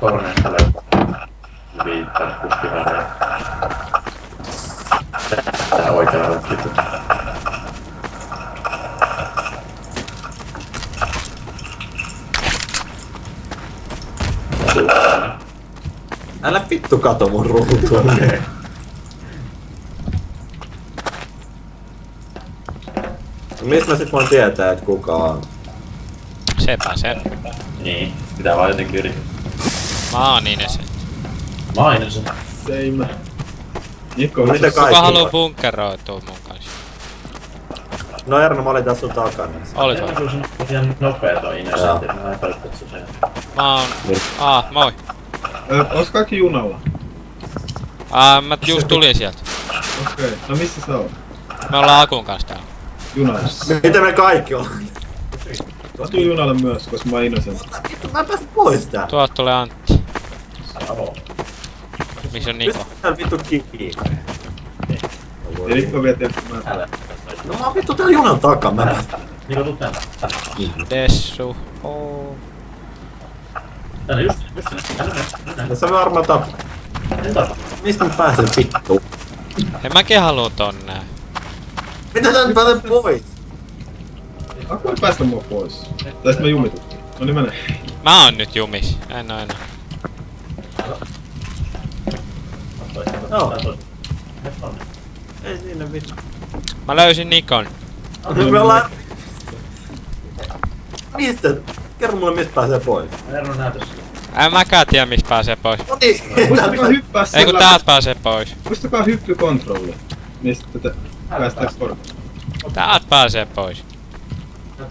Torneista löytää. Viittaa kuskiväreä. Tää oikealla vittu. Älä vittu kato mun ruutua. Mistä mä sit voin tietää, et kuka on? Sepä se. Niin, pitää vaan jotenkin yrittää. Mä oon Inesen. Mainin sen. Same. Mikko, Mitä Kuka kaikki haluu voi? bunkeroitua mun kanssa? No Erno, mä olin tässä sun takana. Olis Ennen vai? kuin sun on ihan nopea toi Inesentti, mä en epäilytä, että se sen. Mä oon... moi. Ois kaikki junalla? Mä just tulin sieltä. Okei. No missä sä oot? Me ollaan Akun kanssa täällä. Junalla. Mitä me kaikki on? Mä tuun junalle myös, koska mä oon innocent. Mä pääsin pois tää. Tuolta tulee Antti. Avo. Missä on Niko? Mistä täällä vittu kiinni? Ja Mikko vie tietysti mä. Älä. No mä oon vittu täällä junan takaa, mä pääsin. Niko, tuu tänne. Dessu. Oh. Tänne just tänne. Ja sä varmaan tap... Ei tapa. Mistä mä pääsen vittu? Hei mäkin haluu tonne. Mitä tää nyt pääsen pois? Aku ei päästä mua pois. Tai sit mä jumituttiin. No niin mene. Mä oon nyt jumis. En oo enää. Joo. Ei siinä vittu. Mä löysin Nikon. Nyt me ollaan... Mistä? Kerro mulle mistä pääsee pois. Erno näytös. En mäkään tiedä mistä pääsee pois. No niin! Muistakaa hyppää Ei siellä. kun täältä pääsee pois. Muistakaa hyppykontrolli. Niin sitten te päästään korkealle. Täältä pääsee pois.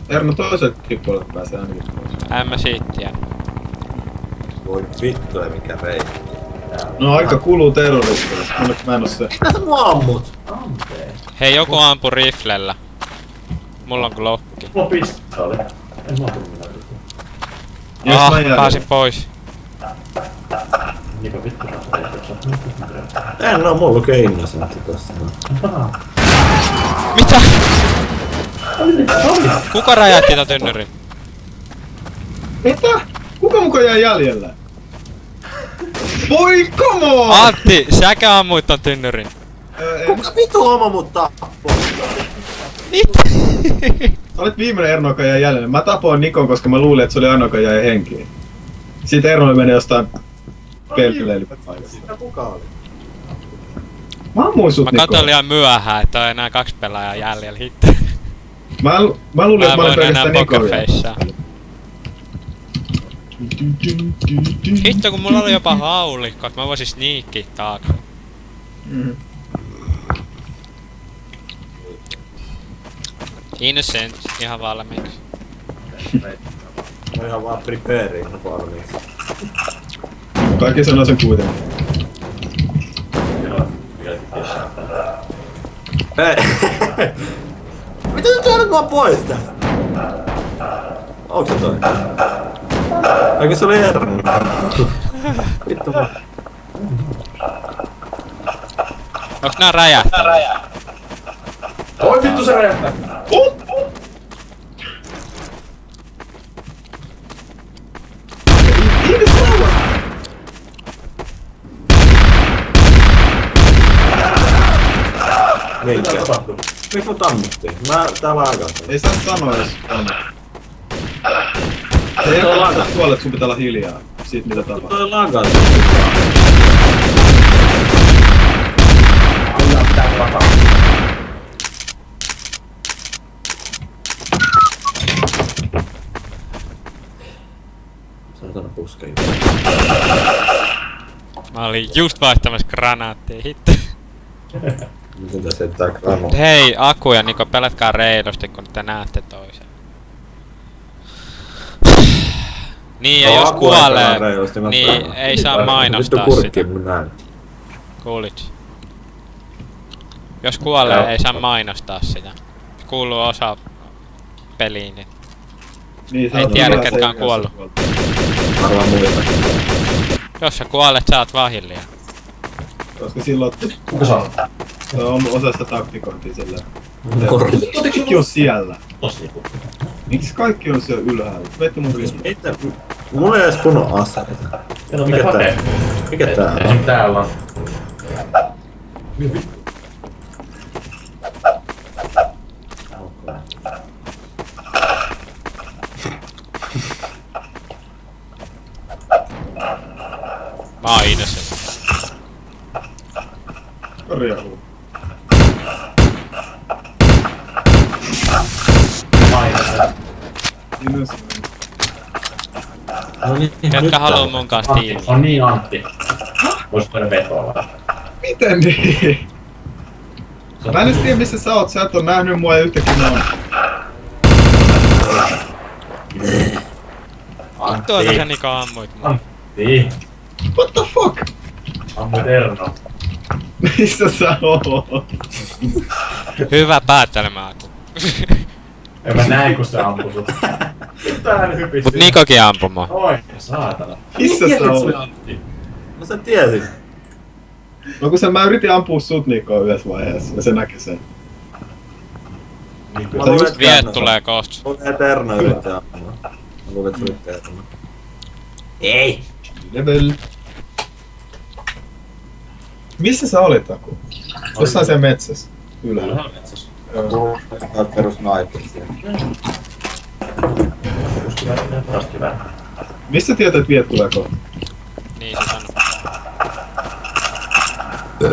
Erno toiselta puolelta pääsee ainakin pois. En mä siitä tiedä. Voi vittu ei mikä reitti. No aika kuluu terroristille. Onneksi mä en oo se. Mitä sä mua ammut? Ampee. Hei joku ampui riflellä. Mulla on glokki. Mulla on pistooli. En mä tullut minä. Jos mä jään. Pääsin pois. Niko vittu En oo, mulla lukee innosentti tossa. Mitä? Kuka räjähti tän tynnyrin? Mitä? Kuka muka jäi jäljellä? Voi come on! Antti, säkä ammuit ton tynnyrin. Kuka vittu homma mut tappoi? Mitä? Sä olit viimeinen Erno, joka jäi jäljelle. Mä tapoin Nikon, koska mä luulin, että se oli ainoa, joka jäi henkiin. Sitten Erno meni jostain peltileilypaikasta. Mitä kuka oli? Mä ammuin sut, Mä Niko. katsoin liian myöhään, että on enää 2 pelaajaa jäljellä hitto. Mä luulin, Mä että mä olin voin enää pelkästään Niko vielä. pokerfaceaa. Hitto kun mulla oli jopa haulikko, että mä voisin sneakkiä taakse. Mm. Innocent, ihan valmiiksi. Mä ihan vaan preparing valmiiksi. Kaikki sanoo sen kuitenkin. Ei. Mitä nyt saanut mua pois tästä? Onks se toi? Eikö se oli Erno? Vittu vaan. Onks nää räjähtänyt? Oi vittu se räjähtää! Minkä? Mitä tapahtuu? Miks mut ammuttiin? Mä täällä aikaan. Ei saa sanoa jos on. Se ei ole laita puolet, sun pitää olla hiljaa. Siitä mitä tapahtuu. Toi lagas. Aina pitää vakaa. Saatana puska Mä olin just vaihtamassa granaattia, hitto. Miten tässä jättää grano? Hei, Aku ja Niko, pelatkaa reilusti, kun te näette toisen. Niin, ja No, jos Aku ei kuolee, pelaa reilusti, mä niin pelaan. ei saa mainostaa Vittu sitä. kurkki mun näin. Kuulit? Jos kuolee, Joo. ei saa mainostaa sitä. Se kuuluu osa peliin, niin Niin, sä Ei oot tiedä, hyvä ketkä on se, kuollut. Arvaa muita. jos sä kuolet, sä oot vahillinen. Koska silloin Kuka saa? se on osa sitä taktikointia silleen. Morri. Kaikki on siellä. Tosi. Miksi kaikki on siellä ylhäällä? Veitte mun viesti. Mitä? Mulla ei edes kunnon aseita. Mikä tää on? Esim. Täällä on. Mä oon innocent. Korjaa. Innocent. No niin, Ketkä nyt haluu täällä. mun kanssa Antti. tiimiin? On niin Antti. Vois voida vetoa vähän. Miten niin? Mä en edes tiedä missä sä oot, sä et oo nähnyt mua ja yhtäkkiä mä oon. Vittuota sä Niko ammuit mua. Antti. What the fuck? Ammuit Erno. Missä sä oot? Hyvä päättelemä Aku. En mä näin kun se ampui sut. Täällä hypisi. Mut Nikokin ampui mua. Oi, saatana. Missä sä oot? Antti. No sä tiesit. No kun mä yritin ampua sut Niko yhdessä vaiheessa ja se näki sen. Niin Mä kuin luulen, se että Viet Terno- tulee kohta. Mä luulen, että Terno yritti ampua. Mä luulen, että se yritti ampua. Ei! Level. Missä sä olit Aku? Jossain siellä metsässä. Ylhäällä. Ylhäällä metsässä. Joo. Sä oot perus naipuri siellä. Raskivää. Mistä tietät, että Viet tulee kohta? Niin se sanoo.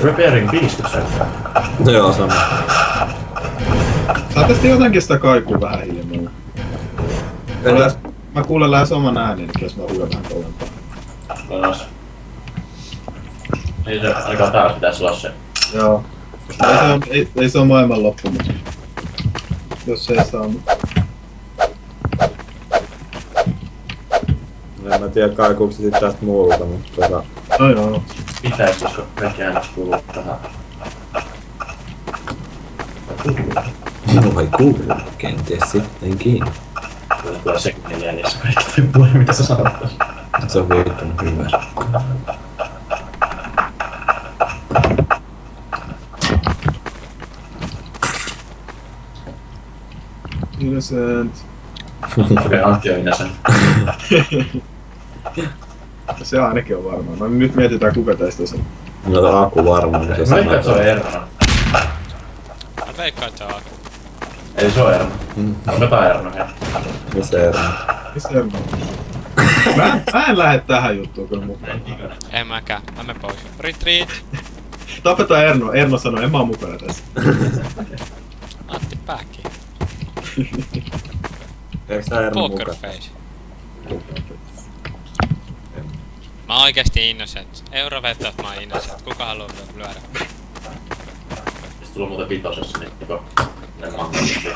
Repairing 50 sekkaa. No joo, sama. Saatais jotenkin sitä kaikua vähän hiljemmalla. Mä kuulen lähes oman äänen, jos mä huudan vähän kovempaa. Paras. Ei se ainakaan täällä pitäis olla se. Joo. Ei se oo maailman loppu, mutta jos se ei saa. En mä tiedä kaikuuko se sit tästä muulta, mutta No joo. Pitäis, koska kaikki äänet kuuluu tähän. minua ei kuulu kenties sittenkin. Tulee sekunnin jäljessä kaikki puhe, mitä sä sanot tässä. Se on viittun hyvä. Innocent. Okei, Antti on innocent. Se ainakin on varmaan. No nyt mietitään kuka tästä sen. No on Aku varmaan, kun se Mä veikkaan, että se on sanoo. Erno. Mä veikkaan, että se on Aku. Ei se on Erno. Otetaan Erno hei. Missä Erno? Missä Erno? Mä en lähde tähän juttuun kyllä mukaan. En mäkään. Mä menen pois. Retreat. Tapetaan Erno. Erno sanoi, en mä oo mukana tässä. Antti pääkki. Eikö sä Erno Poker mukaan? face. Mä oon oikeesti innocent. Eurovetot mä oon innocent. Kuka haluu lyödä? Sitten tullut muuten vitosessa, niin Niko. Ne mahdollisesti.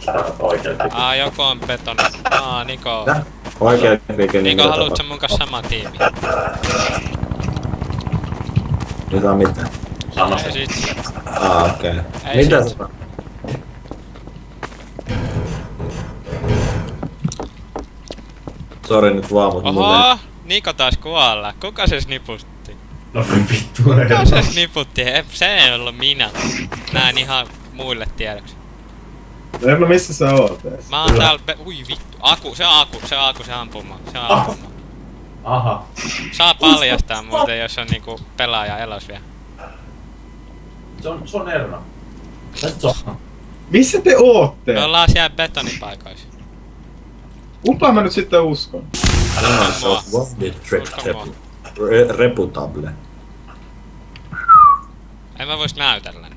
Sä oikein. Joku on betoni. Niko. Tää? Oikein liike niin Niko, haluut sä mun kanssa sama tiimi? Nyt on mitä? Samasta. Ei sit. Okei. Ei Mitä sit. sä? Sori nyt vaan, mut Oho! Niko taas kuolla. Kuka se sniputti? No vittu Kuka se Erno. sniputti? Se ei ollut minä. Näin ihan muille tiedoksi. Erno, missä sä oot ees? Mä oon täällä ui vittu. Se ampuu mua. Se ampuu mua. Aha. Saa paljastaa muuten, jos on niinku pelaaja elos vielä. Se on Erno. Tästä se on. Missä te ootte? Me ollaan siellä betonipaikoissa. Kumpaa mä nyt sitten uskon? Usko mua. Reputable. En mä vois näytellä näin.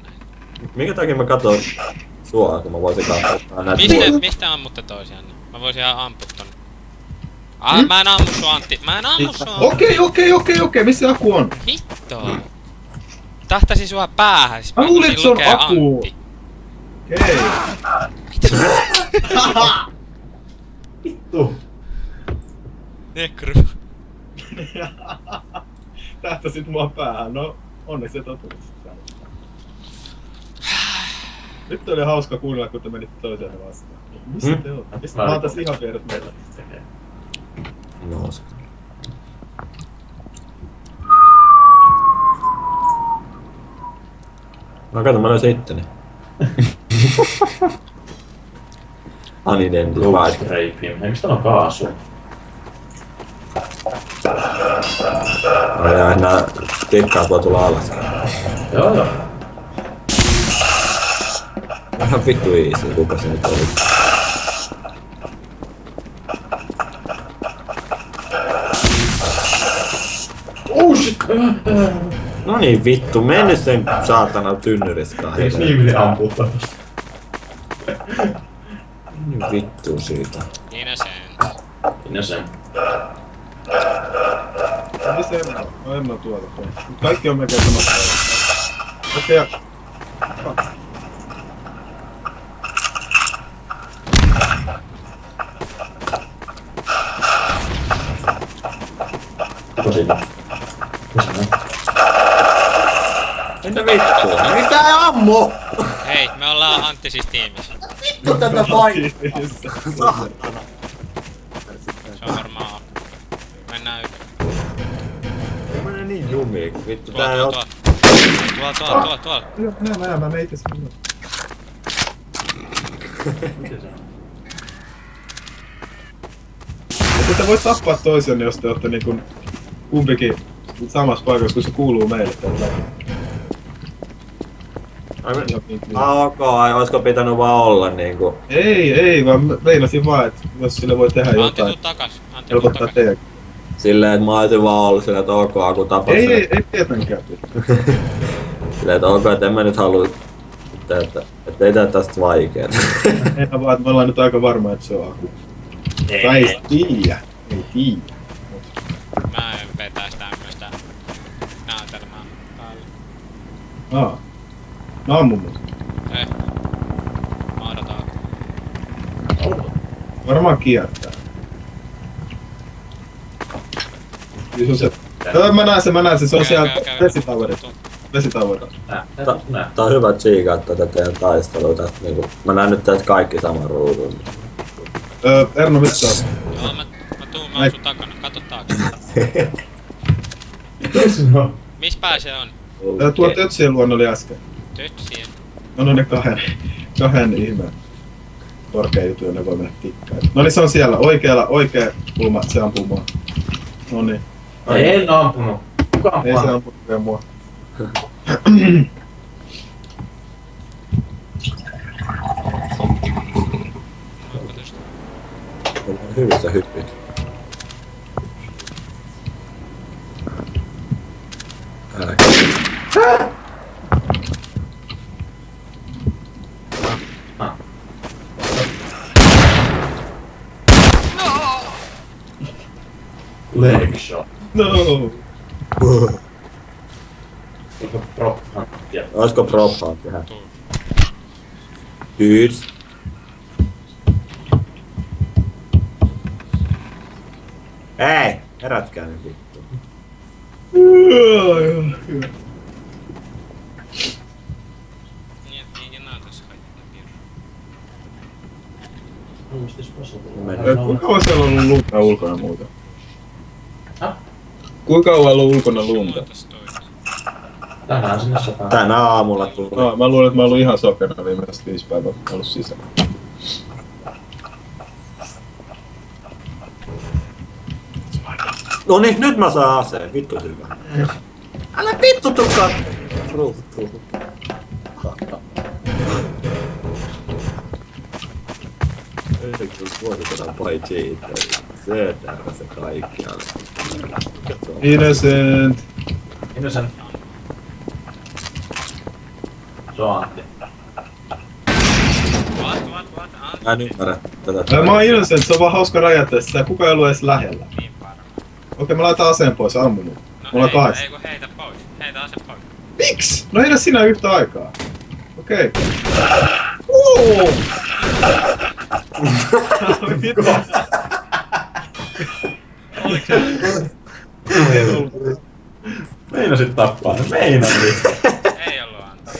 Minkä takia mä katon sua, kun mä voisin katsoa näitä Mistä ammutte toisianne? Mä voisin ihan ampua tonne. Mä en ammu sua Antti. Mä en ammu sua Antti. Okei, missä Aku on? Hitto. Tahtasi sua päähän. Siis Mä luulin, että se on lukee Aku. Antti. Okei. Vittu. Nekru. Tähtäsit mua päähän, no onneksi et oo tullut sitä. Nyt oli hauska kuunnella, kun te menitte toiseen vastaan. Missä te ootte? Mistä mä oon tässä ihan vieressä meillä? No, se. No kato, mä löysin itteni. Unidentified. Reipiin. Hei, mistä on kaasu? Ja nää tikkaat voi tulla alas. Joo. Ihan vittu easy, kuka se nyt oli. Oh shit! No niin vittu, mennyt sen saatana tynnyriskaan. Eiks niin ampuu tästä? Niin vittu siitä. Innocent. Missä Enno? No Enno tuota. Kaikki on melkein samassa. Okei, ja... Tosi. Entä vittu? Mitä ei ammu? Hei, me ollaan Antti siis tiimissä. Vittu tätä paikkaa. Se on varmaan. Mennään yli. Menee niin jumiin, kun vittu Tuolla, tää ei oo... tuolla. Joo, mä meitä sinne. Mutta te voit tappaa toisen, jos te ootte niinku kumpikin samassa paikassa, kun se kuuluu meille tällä. Ai oisko pitänyt vaan olla niinku... Ei, vaan meinasin vaan, että jos sille voi tehdä Antti, jotain, tuu takas. Antti, tuu helpottaa takas. teidän. Silleen, että mä olisin vaan ollut silleen, että ok, kun tapas sen. Ei tietenkään. Silleen, että ok, että en mä nyt halua... Että ei tää tästä vaikeeta. Ei vaan, että me ollaan nyt aika varma, että se on Aku. Tai ei tiiä. Ei tiiä. Mä en vetäis tämmöstä näytelmää päälle. No ammu mut. Ei. Mä odotan. Varmaan kiertää. Kyllä se on se. Mä näen se, se on siellä vesitaverissa. Tää on hyvä tsiikaa tätä teidän taistelua tästä niinku... Mä näen nyt tästä kaikki saman ruudun. Erno, missä on? Joo, mä oon sun takana. Kato taakse. Missä pää se on? Tuo Tötsien luona oli äsken. Tötsien. On ne kahden ihmeen korkea jutu, ja ne voi mennä tikkaan. No niin, se on siellä. Oikea kulma, se ampuu mua. No niin. En ampunut. Kuka Ei se ampuu? ampunut vielä mua. Onko tästä? On hyvissä hyppyt. Leg shot. No! Prop hunttia. Oisko prophaa tehdä? Tuu. Dudes. Ei! Herätkää nyt vittu. Niin, että niin näytös kaikki. Kuinka kauan siellä on ollut lunta ulkona muuta? Häh? Kuinka kauan on ollut ulkona lunta? Tänään sinne sataa. Tänä aamulla tuli. No, mä luulen, että mä oon ollut ihan sokerina viimeiset 5 päivää ollut sisällä. No niin, nyt mä saan aseen. Vittu hyvä. Älä vittu tukkaa! Ruutu. Suositetaan paitsi itse. Se täällä se kaikkialle. Innocent! Innocent. Se on Antti. What? Mä en ymmärrä tätä. Mä oon Innocent, se on vaan hauska räjähtää sitä, kuka ei ollut edes lähellä. Niin varmaan. Okei, mä laitan aseen pois, ammun nyt. Mulla on No kahdeksan. ei kun heitä pois. Heitä ase pois. Miksi? No heitä sinä yhtä aikaa. Okei. Oo! Oliko se? Meinasit tappaa ne. Meinasit. Ei ollu Antti. Se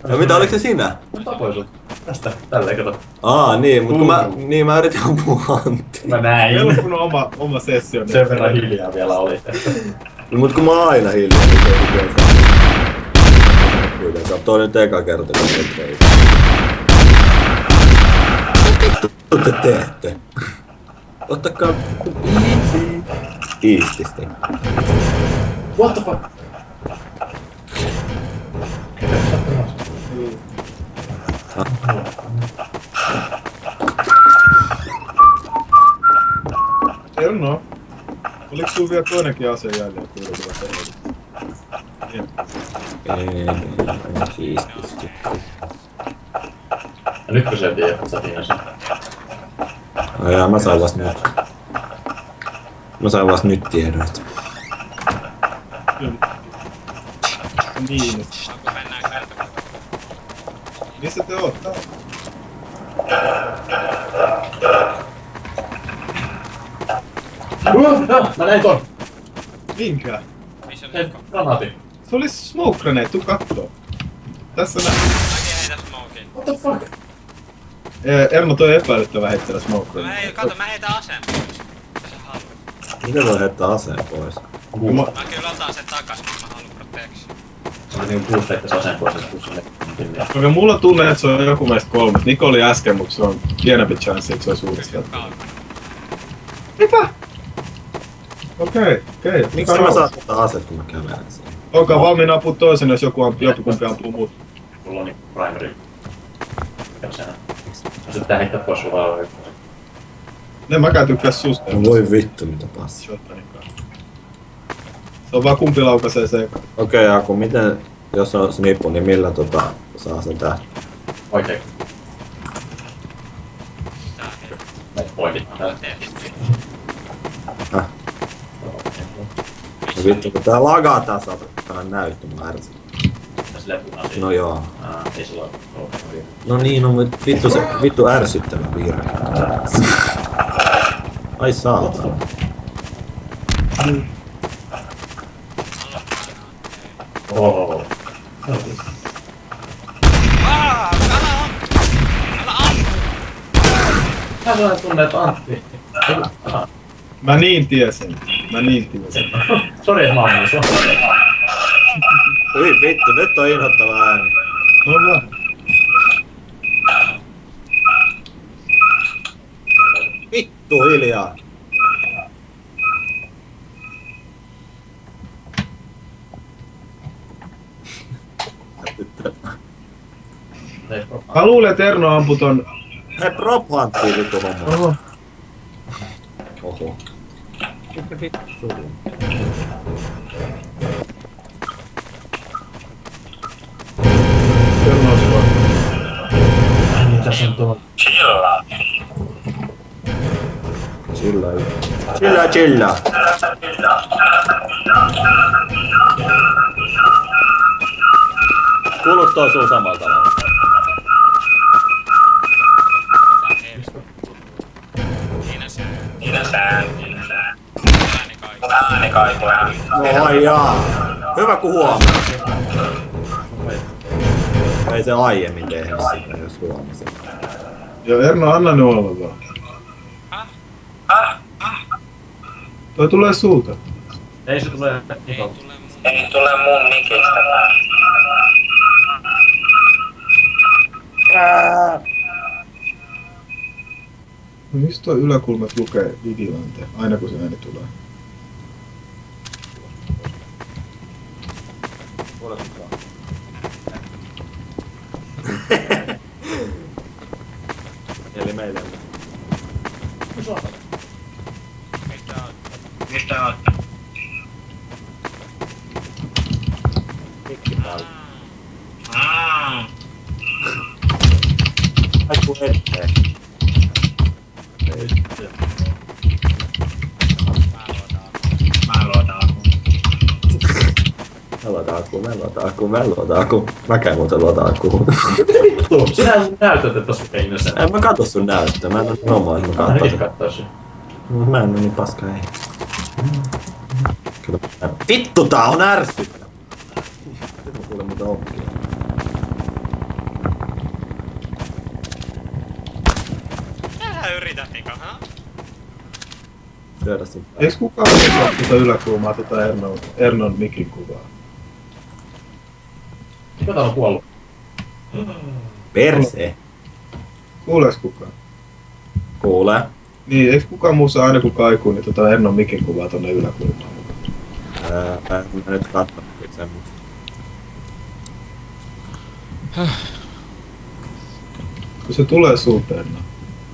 on... No mitä, oliko se sinä? Mä tapoin sut. Tästä. Tälleen kato. Niin, mut kun mä yritin ampua Antti. Mä näin. Meillä on kun oma sessio. Sen verran hiljaa vielä oli. Mut kun mä oon aina hiljaa, niin se ei kuitenkaan. Kuitenkaan, toi nyt eka kerta, kun me teitä. Mitä te teette? Ottakaa iististi. What the fuck? Erno, oliko sulla vielä toinenkin ase jäljellä kuitenkin vai Ei, siististi. Ja nyt kun se tiedät, että sä tiedät sen. Jaa, mä sain vasta nyt. Mä sain vasta nyt tiedot. Niin. Onko mennään kertomaan? Missä te ootte? Mä näin ton! Minkä? Missä on Sen Mikko? granaatin. Se oli smoke grenade, tuu kattoo. Tässä näin. Mäkin heitän smokin. What the fuck? Erno toi epäilyttävä heittää smoke Mä grenade. hei, kato, mä heitän aseen pois. Mitä sä haluat? Miten voi heittää aseen pois? Mä kyllä otan sen takas, kun mä haluan protection. Se oli niinku boosteittäis aseen pois, että kun sinne pinniä. Okei, mulla on tunne, että se on joku meistä kolme. Niko oli äsken, mutta se on pienempi chance, että se olisi uudestaan. Kautta. Mitä? Okei. Miksi mä saan ottaa aseet, kun mä kävelen siihen? Olkaa valmiina apua toisen, jos joku ampuu muut. Mulla on niinku primary. Ja sehän. No se pitää heittää pois sun vaan. Ne mäkään tykkää susta. No voi vittu, mitä passia. Shotgunin. Se on vaan kumpi laukaisee sekaan. Okei, Aku, miten, jos on snippu, niin millä saa sen tähti? Oikein. Tää hei. Näitä poikit. Häh? No vittu, kun tää lagaa tää tää näyttö, mä ärsytän. Tässä lepunaisia. No joo. Ei sillä ole. No niin, no mut vittu se, vittu ärsyttävä virhe. Ai saatana. Ooo. Mä sanoin tunne, että Antti. Mä niin tiesin. Sori, että mä oon sua. Hyi vittu, nyt on inhottava ääni. No vaan. Vittu hiljaa. Mä luulen, että Erno ampui ton... Hei, prop hunttiin vittu homma. Oho. Oho. Mikä vittu sulla? Erno on sulla. Niin tässä on tuo. Chilla. Kuuluttaa sun samalla tavalla. Siinä se. Ääni kaikuu. No ai jaa. Hyvä kun huomasit. Ei se aiemmin tehnyt sitä, jos huomasit. Joo, Erno, anna ne olla vaan. Toi tulee sulta. Ei se tule. Ei tule mun mikistä tää. No mistä toi yläkulmat lukee Vigilante, aina kun se ääni tulee? Eli meille. Mistä oot? Mikkipalli. Ai kun eteen. Mä luotaan. Mä luotan aku. Mäkään muuten luotan aku. Vittu, sinähän näytät, että tossa ei sen. En mä katso sun näyttöä, mä en oo nomaa, että mä Mä en katso. kattoisi. Mä en oo niin paska, ei. Kyllä. Vittu tää on ärsyttävä! Nyt mä kuulen mitä onkin. Älä yritä Niko, ha? Syödä sun pää. Eiks kukaan osaa tuota yläkulmaa Ernon mikin kuvaa? Kuka täällä on kuollut? Persee. Kuuleeks kukaan? Kuulee. Niin, eiks kukaan muussa aina kun kaikuu, niin Ernon mikin kuvaa tonne yläkulmaan? Mä nyt katsonut semmoista. Kun se tulee suuterna.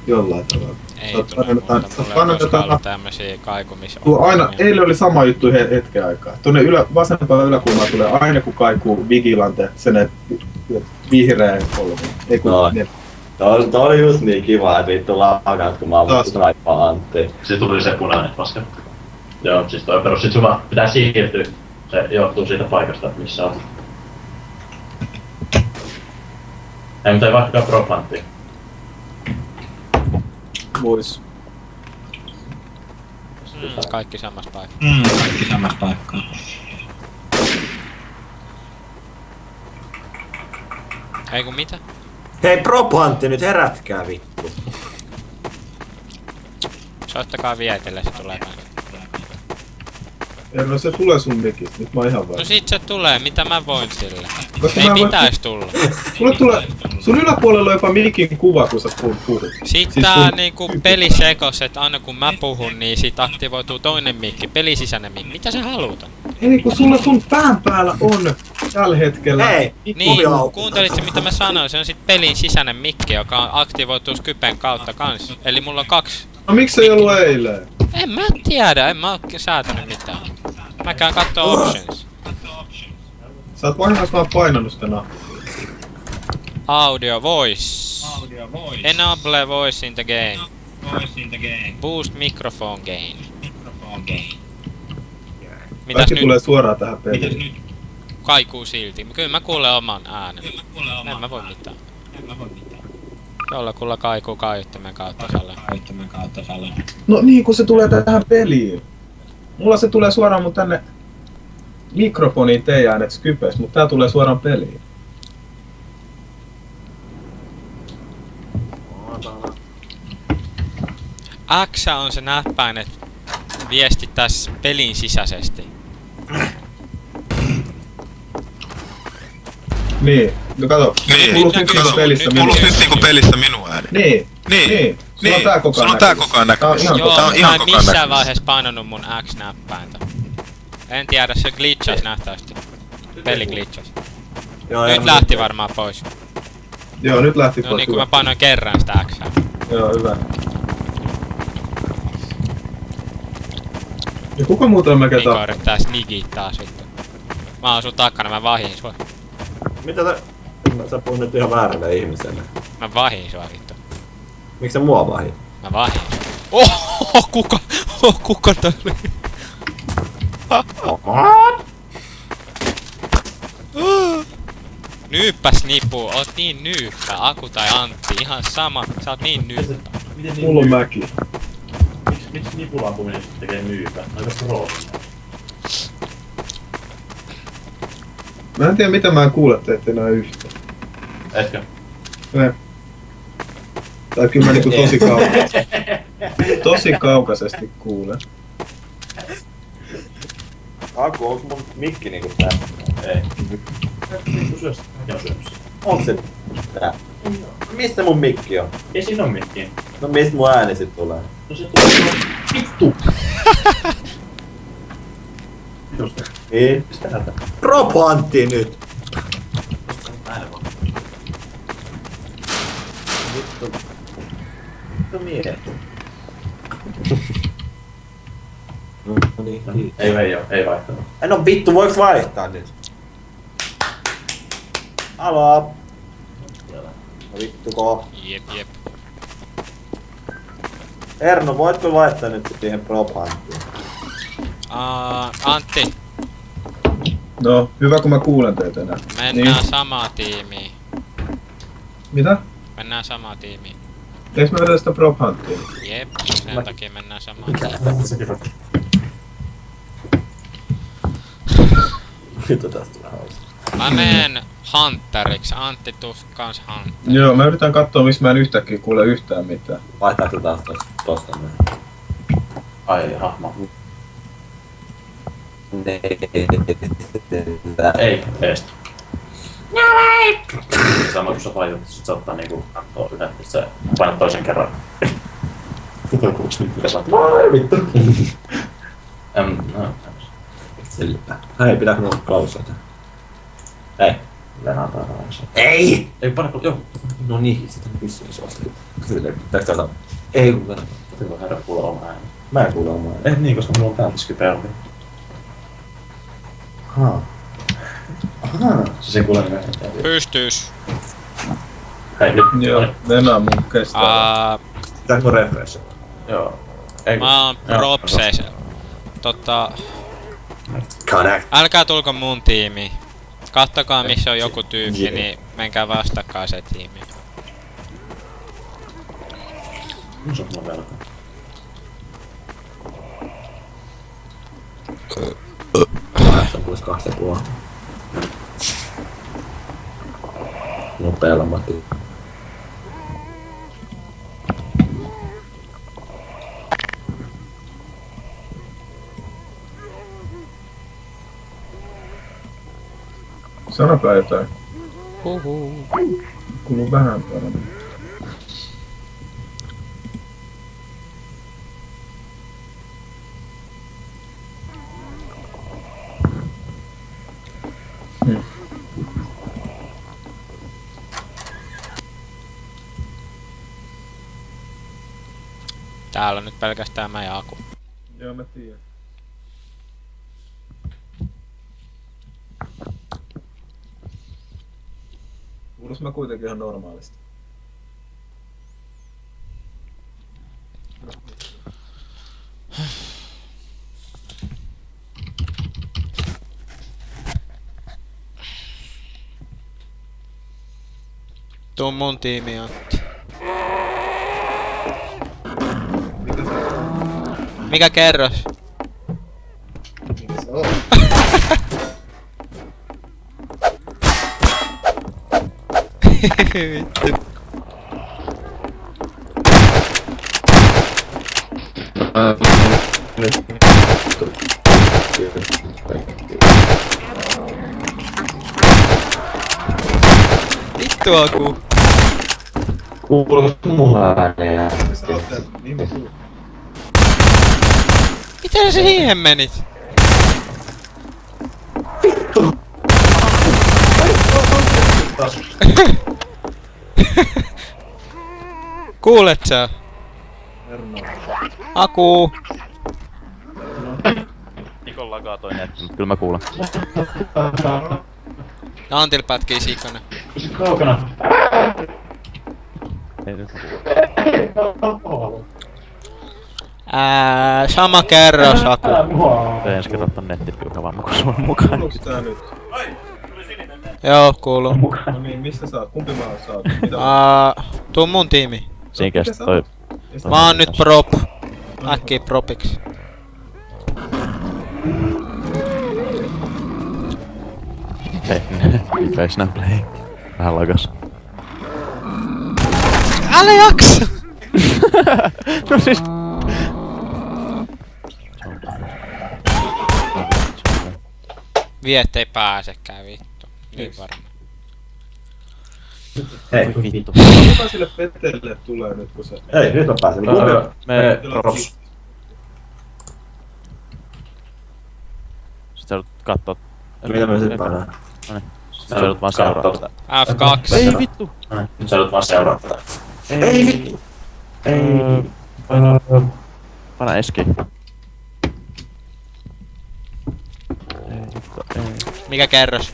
Jollain tavalla. Ei Saat tule painaa muuta, jotain- mulla ei koskaan jotain- ollut tämmösiä kaikumisia. Tuo aina, eilen oli sama juttu hetken aikaa. Tuonne vasempaan yläkulmaan tulee aina kun kaikuu Vigilante, se vihreä polvi. Ei kun No. ne. Toi oli just niin kiva, että vittu laukaat, kun mä oon Taas. snaippaa Antti. Se tuli se punainen paska. Joo, siis toi perus sit sun vaan pitää siirtyä. Se johtuu siitä paikasta, missä on. Ei, mutta ei vaikka propanttia. Vois. Kaikki samassa paikassa. Kaikki samassa paikkaa. Ei kun mitä? Hei Propantti, nyt herätkää vittu. Soittakaa vietelle, se tulee kanssa. No se tulee sun mikistä, nyt mä oon ihan varma. No sit se tulee, mitä mä voin sille? Koska Ei mä voin- pitäis tulla. Sulle tulee, sun yläpuolella on jopa mikin kuva, kun sä puhut. Sit Siis tää sun- niinku pelisekos, että aina kun mä puhun, niin sit aktivoituu toinen mikki, pelisisäinen mikki. Mitä sä haluut? Ei kun sulla sun pään päällä on tällä hetkellä. Hei! Niin, Kuvia kuuntelitko mitä mä sanoin? Se on sit pelin sisäinen mikki, joka aktivoituu Skypen kautta kans. Eli mulla on 2. No miksi ei ollut eilen? En mä tiedä, en mä oo säätänyt mitään. Mä käyn kattoo options. Sä oot vahingossa vaan painanut sitä nappia. Audio voice. Enable voice in the game. Boost microphone gain. Mitäs Kaikki nyt? tulee suoraan tähän peliin. Kaikuu silti. Kyllä mä kuulen oman äänen. En mä voi mitään. Jollakulla kaikuu kaiuttimen kautta salle. No niin, kun se tulee tähän peliin. Mulla se tulee suoraan mun tänne mikrofoniin teidän äänet Skypes, mutta tää tulee suoraan peliin. X on se näppäin, että viestittäis pelin sisäisesti. Niin, no kato. Niin, Kuuluu nyt nyt näkyy sun- pelissä nyt minun Kuuluu näkyy nyt niinku pelissä minun ääni. Niin, Niin. Sulla on tää koko ajan Sulla on tää näkyvissä. koko ajan Tää on näkyvissä. ihan Joo, Tää on mä ihan en koko ajan missään näkyvissä. vaiheessa painanut mun X-näppäintä. En tiedä, se glitchas nähtävästi. Peli glitchas. Joo, Nyt lähti varmaan pois. Joo, nyt lähti No pois. niin kun mä Hyvä. painoin kerran sitä X. Joo, hyvä. Ja kuka muuta on melkein Niko yrittää snigit taas vittu. Mä oon sun takana, mä vahin sua. Mitä sä puhut nyt ihan väärälle ihmiselle? Mä vahin sua vittu. Miksi sä mua vahit? Mä vahin sua. Kuka tää oli? Nyyppäs nipu, oot niin nyyppä, Aku tai Antti, ihan sama, sä oot niin nyyppä. Miten Mulla on mäki. Miksi nipulampuminen sitten tekee myypä? Aika pro. Mä en tiedä mitä mä en kuule teitä enää yhtään. Etkö? Tai kyllä mä niinku tosi kaukaisesti kuulen. Aku, onks mun mikki niinku tässä? Ei. Niinku syössä. Joo, syössä. Onks se tää? Mistä mun mikki on? Ei siinä oo mikkiä. No mistä mun ääni sit tulee? No se tulee vittu! Vitusta. Niin? Mistä täältä? Propantti nyt! Äänen vaan. Vittu. Vittu miehet. No niin. Ei vaihtanut. No vittu, voiks vaihtaa nyt? Alo! No vittuko. Jep. Erno, voitko vaihtaa nyt siihen propanttiin? Antti, No, hyvä kun mä kuulen teitä enää. mennään samaa tiimiin. Mitä? Mennään samaa tiimiin. Eiks mä vedä sitä prop hunttia? Jep, sen takia mennään samaan tiimiin. Vittu tästä tulee hauska. Mä menen Hunteriksi, Antti tuu kans Hunter. Joo, mä yritän katsoa missä mä en yhtäkkiä kuule yhtään mitään. Vaihtaako taas tosta näin? Ai, hahmo. Ei, eestä. Sama kun sä vaihdat, sit saattaa niinku kattoo yhden, sit sä painat toisen kerran. Mitä kuuks nyt mitä saat? Vai vittu! No, Selvä. Hei, pitääkö nuo klauseita? Ei. Venataan. Ei! Ei panna joo. No niin, sitten on kysymys suosta. Pitääkö täältä? Ei kun venata. Pitääkö herra kuulla oma ääni? Mä en kuule omaa. Ei niin, koska mulla on täältä skypelli. Ahaa. Se kuulee nimen. Pystyys. Hei, nyt. Joo, Venä mun kestää. Pitääkö refresh? Joo. Ei, Mä oon propses. Connect. Älkää tulko mun tiimiin. Kattokaa missä on joku tyyppi, Jee. niin menkää vastakkain se tiimiin. Mun on mulla velkaa. Se on plus 2,5. Nopealla Matti. Sanokaa jotain. Huhuu. Kuuluu vähän paremmin. Täällä on nyt pelkästään mä ja Aku. Joo, mä tiedän. Kuulos mä kuitenkin ihan normaalisti. Tuu mun tiimi Antti. Mikä kerros? Mikä se on? Vittu. Vittu Aku. Kuuluu mulla ääniä. Missä olette? Nimi sulla. Miten sä siihen menit? Kuulet sä? Erno. Aku. Nikon lagaa toi netti, mut kyllä mä kuulen. Antil pätkii sikana. Pysy kaukana. Ei nyt Sama kerros Aku. Tee ensi kerran ton nettipiuha vaan kun sulla on mukana. Kuuluuks tää nyt? Joo, kuuluu. No niin, mistä sä oot? Kumpi mä oon saatu? Mitä? Tuu mun tiimi. Siinä kesti toi... Mä oon nyt prop. Äkkiä propiks. Hei, face now play. Vähän lagas. Älä jaksa! No siis... Viet ei pääsekään vittu. Niin varmaan. Hei, Voi vittu. Kuka sille Petelle tulee nyt kun se... Hei, nyt mä pääsen. Me... Props. Sit sä joudut kattoo... Mitä me sitten painaa? Sit sä joudut vaan seuraa tätä. F2. Ei vittu! Nyt sä joudut vaan seuraa tätä. Ei vittu! Ei... Paina eski. Ei vittu, ei. Mikä kerros?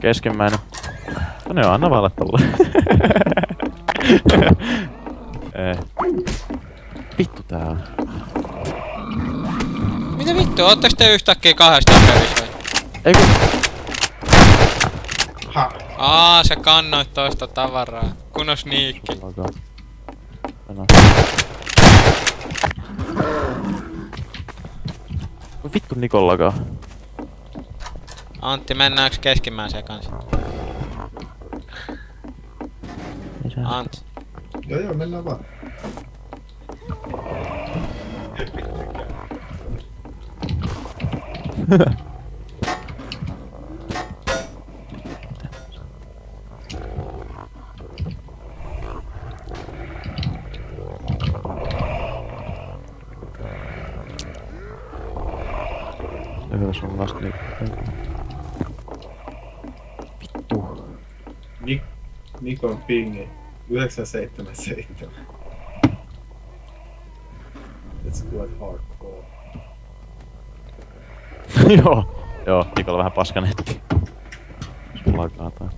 Keskimmäinen. No ne on, anna vaan tulla. Vittu tää on. Mitä vittu, ootteko te yhtäkkiä kahdesta pelissä? Ei kun... Sä kannoit toista tavaraa. Kunnon sniikki. Lagaa. Mennään. Voi vittu Nikon lagaa. Antti, mennäänkö keskimmäiseen kanssa? Antti. Joo, mennään vaan. Hyvä sun vasta niinku... Vittu. Nikon pingi 977. It's quite hardcore. Joo, Nikolla vähän paskanetti. Jos lakaa tai...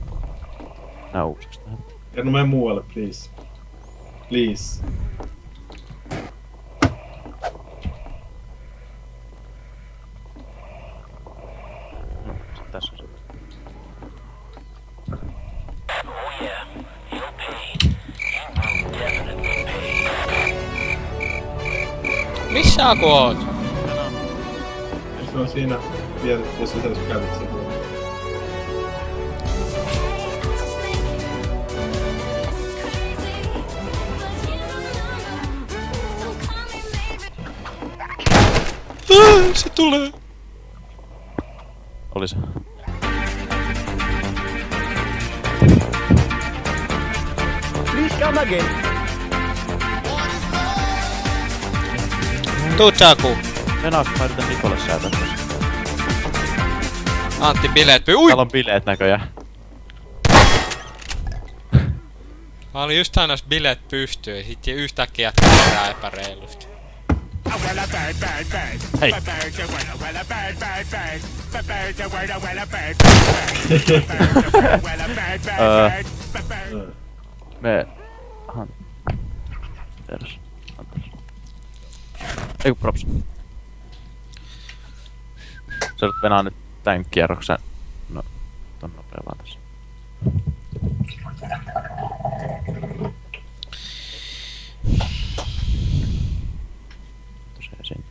Nää uusiksi tähän. Kerro mene muualle, please. Please. Tässä on se. Missä Aku oot? Se on siinä vielä, jos sä kävit siinä. Se tulee. Oli se. Tuut sä Aku. Menaanko mä yritän Nikolle säätää tossa? Antti bileet Ui! Täällä on bileet näköjään. Mä olin just aina bileet pystyyn ja sit yhtäkkiä jättää epäreilusti. Hei! Me... Terveys. Anteeksi. Eiku props. Sä nyt venaa nyt tän kierroksen. No, ton nopea vaan tässä. Tosiaan siinä.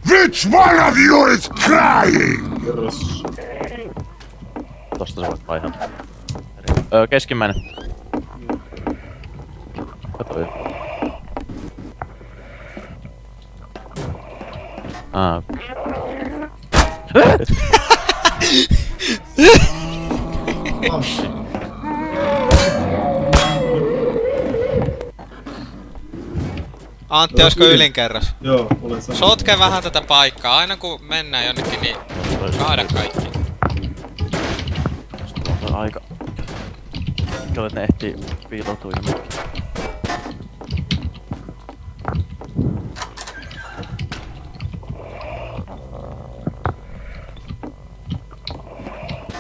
Which one of you is crying? Tosta sä voit vaihtaa. Keskimmäinen. Kato jo. Antti, oisko ylinkerros? Joo, olen sama. Sotke vähän tätä paikkaa, aina kun mennään jonnekin, niin kaada kaikki. On aika... Kyllä ne ehtii piiloutua jonnekin.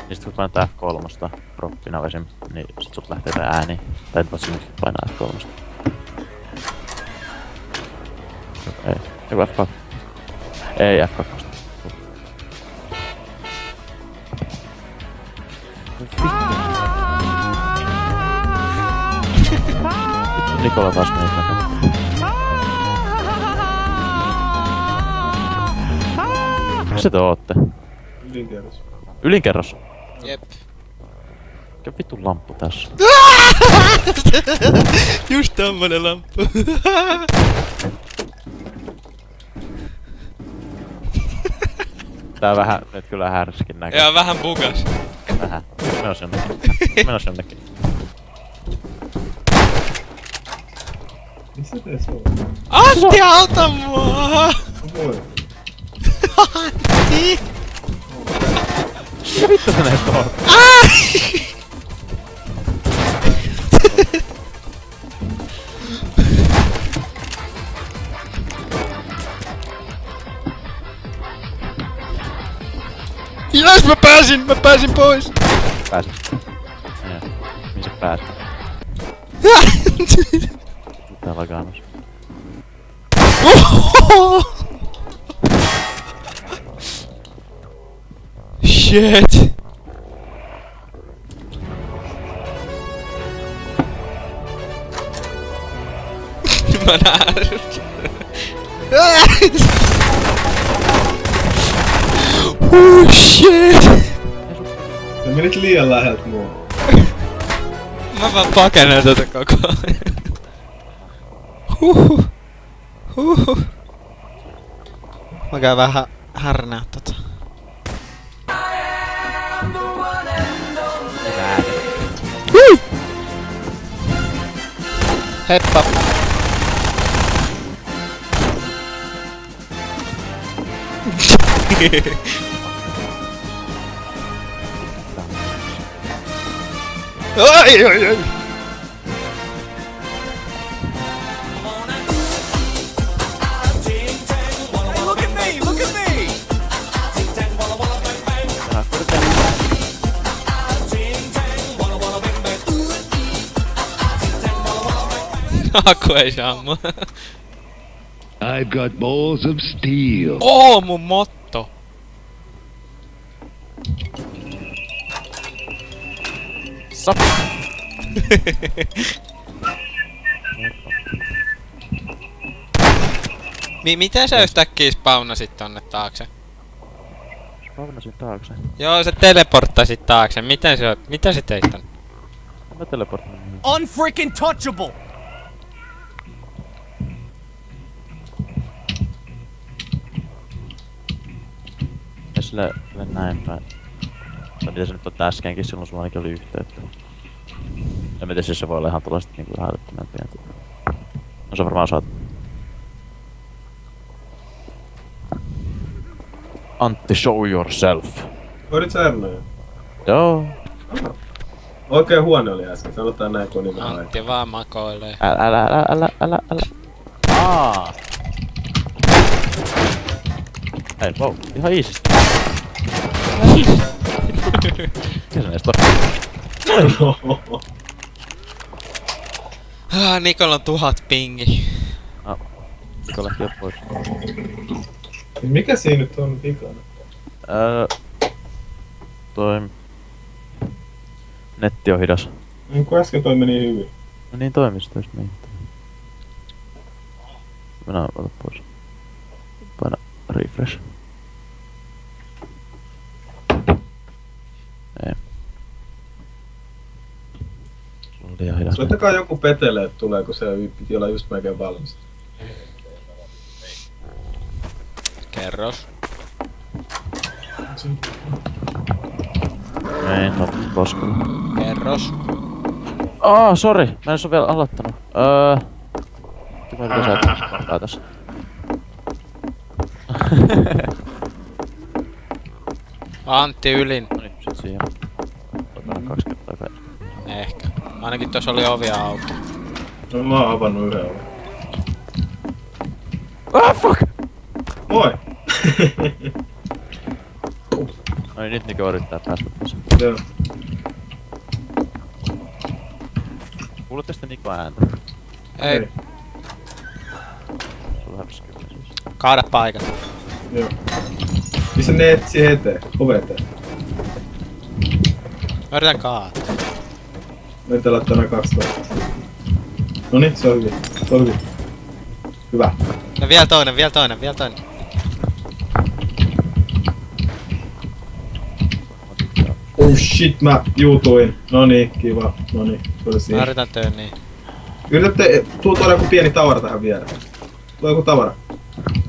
Niin sit kun painat F3 proppina esim, niin sit sut lähtee tää ääni. Tai et voi sinnekin painaa F3. Ei, joku F2. Ei F2. Vittu Nikola taas meni näkö. Missä te ootte? Ylinkerros. Ylinkerros? Jep. Mikä vitun lamppu tässä? Just tommonen lamppu. Tää vähän nyt kyllä härskin näkö. Joo, vähän bugas. Vähän. Menos jonnekin. Menos jonnekin. Missä teet se on? Antti, auta mua! Voi. Antti! Mikä vittu sä näet oot? Jes, mä pääsin pois! Pääsit. Joo. Mihin sä pääsit? Tää lagaanos. Shit! Mä näen. Oh shit! Sä menit liian läheltä mua. Mä vaan pakenen tätä koko ajan. Huhhuh. Mä käyn vähän härnää tota. Heppa. Ai ai ai. Aku ei saa mua. I've got balls of steel. Oo, mun motto. Sap. Miten sä yhtäkkiä spawnasit tonne taakse? Spawnasin taakse. Joo, sä teleporttasit taakse. Mitä sä teit tän? Mä teleportin. Unfreaking touchable! Ja sille näin päin. Tai mitä se nyt otti äskenkin, silloin sulla ainakin oli yhteyttä. En tiedä, siis se voi olla ihan tuollaiset niinku vähän älyttömän pientä. No se varmaan saat. Antti, show yourself. Olit sä Ernoja? Joo. Oikein huone oli äsken, sanotaan näin kun nimen aika. Antti vaan makoilee. Älä. Aa. Hei, wow, ihan easy. Mikä se näistä on? Nikol on 1000 pingi. Niko lähti jo pois. Mikä siinä nyt on vikana? Toi... Netti on hidas. Niin kun äsken toi meni hyvin. No niin toimistoista niin. Minä ota pois. Paina refresh. Ei. Se on liian hidas. Soittakaa joku Petelle, että tulee, kun se piti olla just melkein valmis. Kerros. Ei, tappi koskella. Kerros. Sori, mä en oo vielä aloittanut. Mä pitäis ajatella tässä. Antti ylin. Noniin, sit siihen. Otan 2 kertaa kai. Ehkä. Ainakin tossa oli ovia auki. No mä oon avannut yhden oven. Fuck! Moi! Noniin, nyt Niko yrittää päästä tässä. Joo. Kuulette sitten Niko ääntä? Ei. Ei. Se on vähän kyllä siis. Kaada paikan. Joo. Missä ne etsii eteen? Ove eteen. Mä yritän kaataa. Mä yritän laittaa noin 12. Noniin, se on hyvin. Se on hyvin. Hyvä. No vielä toinen. Oh shit, mä juutuin. Noniin, kiva. Noniin, se oli Mä siinä. yritän niin. Yritätte tuoda joku pieni tavara tähän viereen. Tuo joku tavara.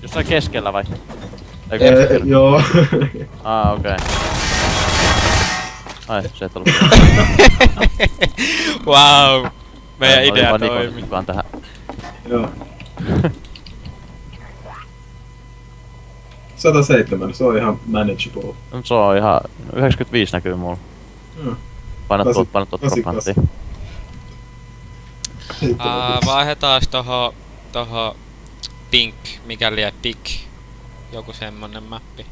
Jossain keskellä vai? Eikö keskellä? Joo. Okei. Ai, se et ollut. Wow. Meidän Oli idea vaan Nikon toimi. mukaan tähän. Joo. 107, se on ihan manageable. No se on ihan... 95 näkyy mulla. Paina tuolta prosenttiin. Vaihdetaan toho pink, mikä liian pink. Joku semmonen mappi.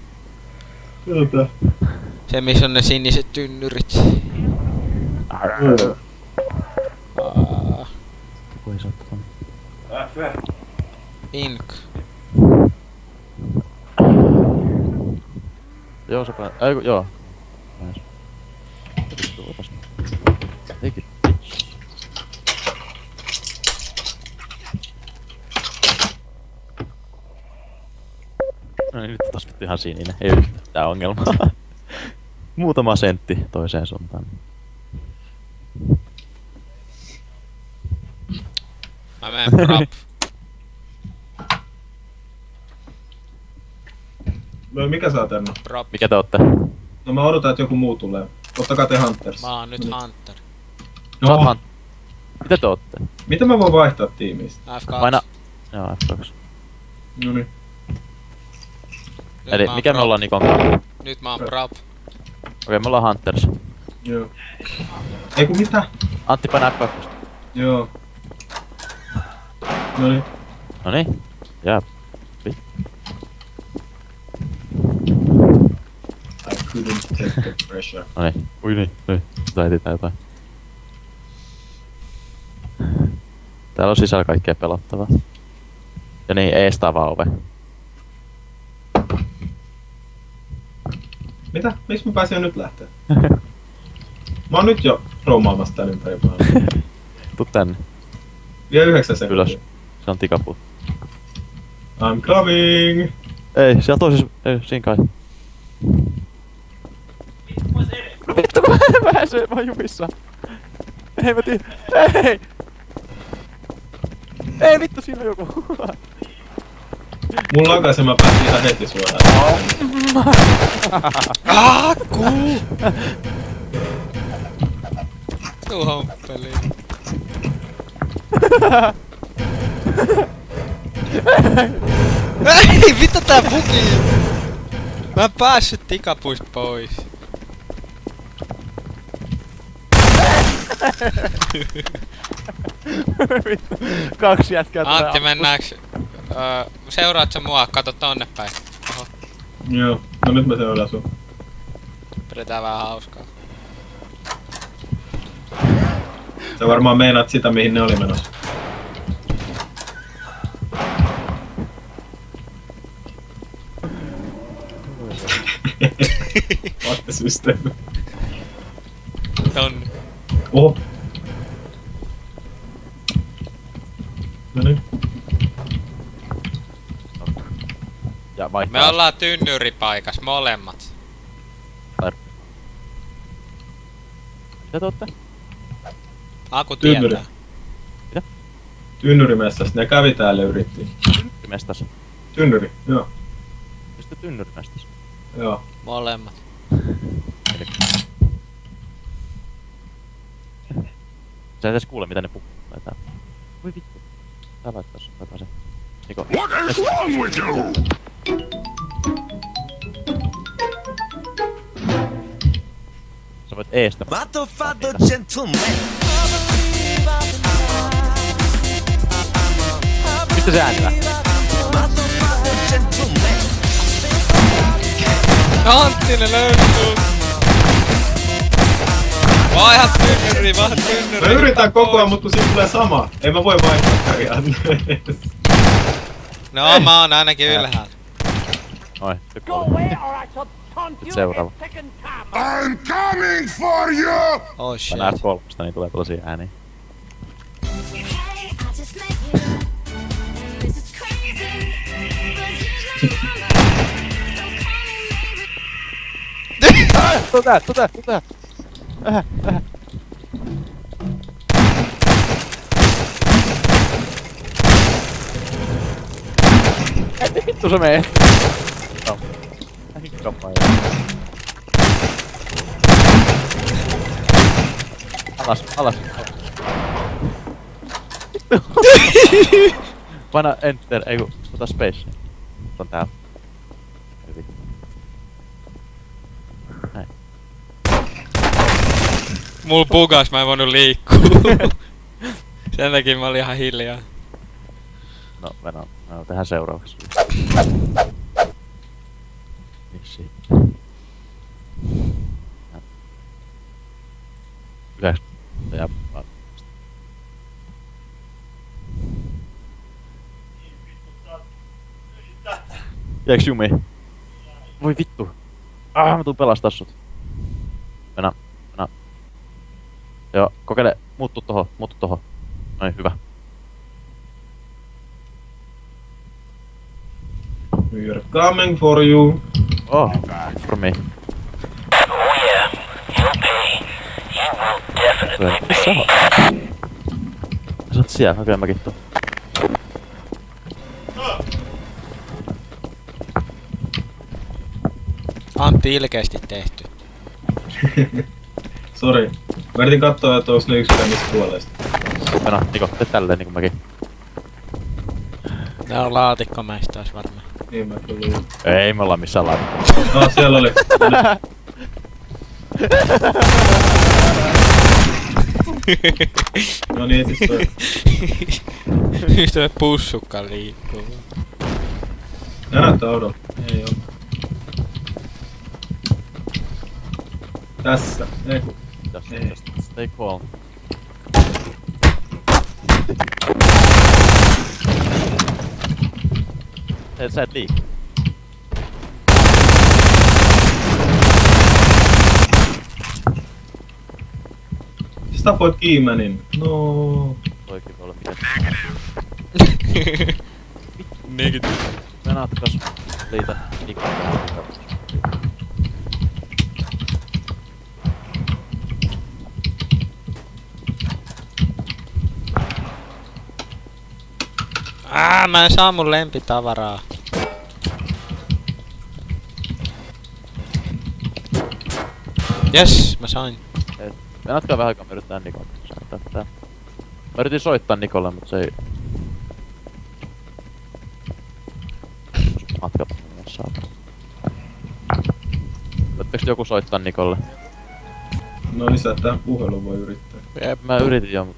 Kyllä. Se missä on ne siniset tynnyrit. Joku ei saa tonne. Pink. Joo, se paina... joo. Nice. Tuotas nyt. Take it, bitch. No niin, nyt taas vittu ihan sininen. Ei yhtään ongelmaa. Muutama sentti toiseen suuntaan. Mä menen prop. No mikä saa tänne? Prop. Mikä te ootte? No mä odotan, että joku muu tulee. Ottakaa te Hunters. Mä oon nyt Hunter. Sä oot Mitä te ootte? Mitä mä voin vaihtaa tiimistä? F2. Paina... Joo, F2. Noniin. Nyt Eli mä oon mikä me prop. ollaan Nikon kanssa? Nyt mä oon prop. Okei, me ollaan Hunters. Joo. Eiku mitä? Antti paina F2. Joo. Noniin. Noniin. Jää. I couldn't take the pressure. Noniin. Ui niin. Tää etsitään jotain. Täällä on sisällä kaikkea pelottavaa. Ja niin, eestä vaan ove. Mitä? Miksi mä pääsin jo nyt lähteä? Mä oon nyt jo roomaamassa tän ympäri maailmaa. Tuu tänne. Vielä 9 sekuntia. Ylös. Se on tikapuu. I'm coming! Ei, siellä toisessa... Ei, siinä kai. Vittu kun mä pääsen, mä oon jumissa. Ei mä tiedä. Ei! Ei vittu, siinä on joku. Mun lakas ja mä pääsin ihan heti suoraan. Kuu! Tuohon peliin. Ei vittu tää bugi! Mä en päässyt tikapuista pois. Vittu, 2 jätkää tulee Antti, mennääks... seuraat sä mua? Kato tonne päin. Oho, Joo. No nyt mä seuraan sun. pidetään vähän hauskaa. Sä varmaan meinaat sitä mihin ne oli menossa. What the system. Tonne. Oho. Noniin. Ja vaihtaa. Me ollaan tynnyripaikas, molemmat. Mitä te ootte? Aku Tynnyri. tietää. Tynnyrimestassa. Ne kävi täällä ja yritti. Tynnyrimestas. Tynnyri, joo. Mistä tynnyrimestas? Joo. Molemmat. Sä et edes kuule mitä ne puhuu. Tää. Voi vittu. Tää laittaa se. Niko. What is wrong with you? Sä voit eestä. Mistä se ääni lähtee? Anttinen löytyy! Vaiha tynnyri, Mä yritän koko ajan, mut kun siinä tulee sama. Ei mä voi vaihtaa periaatteessa. No, mä oon ainakin ylhäällä. Noin, nyt oli. Nyt seuraava. I'm coming for you! Oh shit. Mä näet 3, niin tulee tällaisia ääniä. Tuu tää! Ei vittu se mee! No. Alas. Paina enter, ei ku, ota space. On täällä. Hyvin. Näin. Mul bugas, mä en voinut liikkua. Sen takia mä olin ihan hiljaa. No, mennään tehdään seuraavaksi. Miksi? 90 ja... Jääks jumi? Voi vittu! Mä tuun pelastaa sut. Mennään. Joo, kokeile. Muuttu tohon. Noin, hyvä. We're coming for you. Oh, for me. Missä oot? Sä oot siellä, okei mäkin tuun. Antti ilkeesti tehty. Sori. Mä yritin katsoa, että onks ne yksikään mistä puolesta. Mennä, Niko, tee tälleen niinku mäkin. Ne on laatikkomäistä ois varmaan. Niin mä tulin. Ei me ollaan missään laatikkoa. No siellä oli. No niin, etis toi. Mistä me pussukka liikkuu? Nää näyttää odolta. Ei oo. Tässä. Ei ku. Ei. Stay calm. Sä et liiku. Sä tapoit Keymanin. No. Toikin voi olla mikä. Negative. Mennään kas liitä Niko. Mä en saa mun lempitavaraa. Jes, mä sain. Mennätkää vähän aikaa, mä yritetään Nikolle. Mä yritin soittaa Nikolle, mut se ei... Matkata mun saatana. Voitteko joku soittaa Nikolle? No lisää tähän puheluun voi yrittää. Mä yritin jo, mut...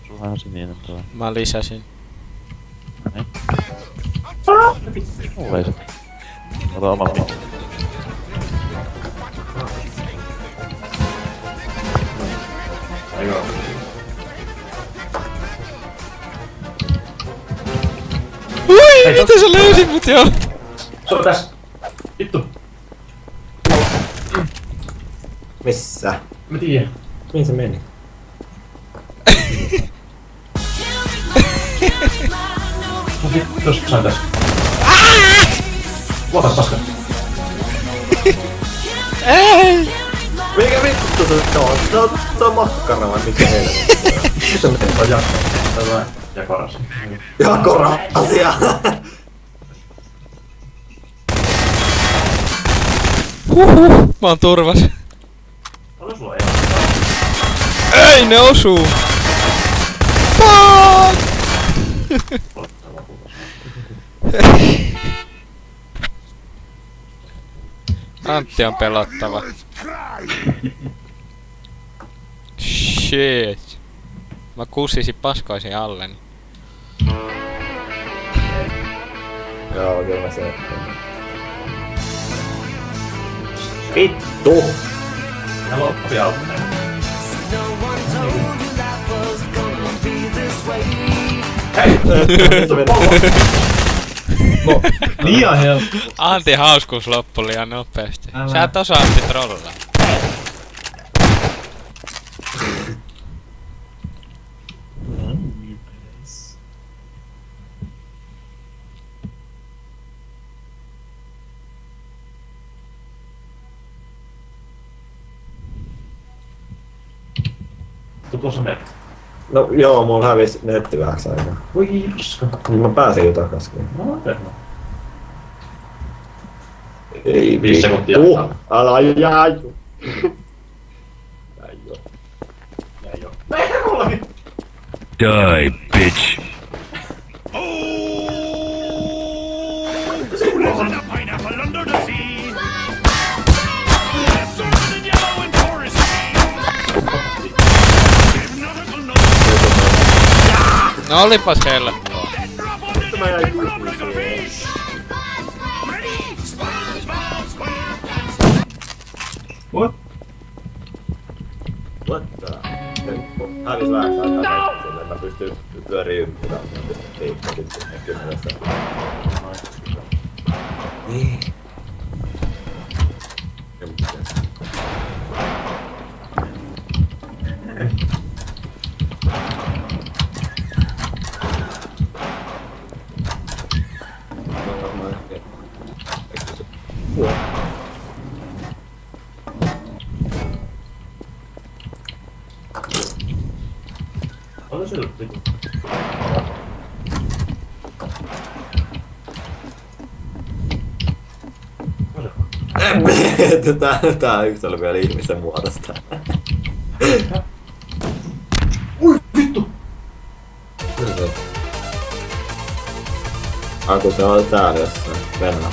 Sulla on ihan sininen tuo. Mä lisäsin. Ei. Mulla ei se. Ota oman mikki. Joo. Ui, mitä sä löysit mut jo? Se on tässä. Vittu. Missä? Mä tiedän. Mihin se meni? No vittu, jos sain tässä. Luota paska. Ei! Mikä vittu se on makkara vai mikä helvetti? Missä se meni? Se on jakko. Tämä jakoras. Jakorasia! Huhhuh, mä oon turvas. Olis sulla ei. Ei ne osuu! Fuck! Antti on pelottava. Shit. Mä kussisin paskoisin alleni. Joo, kyllä se. Vittu! Ja loppi auttaa. Hei! No, liian helppo. Antti hauskuus loppu liian nopeasti. Älä. Sä et osaa Antti trollaa. Tuossa menet. No joo, mulla hävisi netti vähäksi aikaa. Voi paska. Niin mä pääsin jo takaskin. No perno. Ei 5 sekuntia. Älä jää! Näin joo. Näin joo. Näin mullakin. Die, bitch. Pineapple under the sea. Lips are red and yellow and foresty. No olipas helppoa. Mä jäin kuitenkin. What? What the? Hävis vähäksi aikaa sille, mä pystyn pyöriin ympyrään. Mä pystyn liikkumaan sitten 10 Niin. Ota se vittu. Tää yksi oli vielä ihmisen muodosta. Ui vittu! Aku se on täällä jossain. Venna.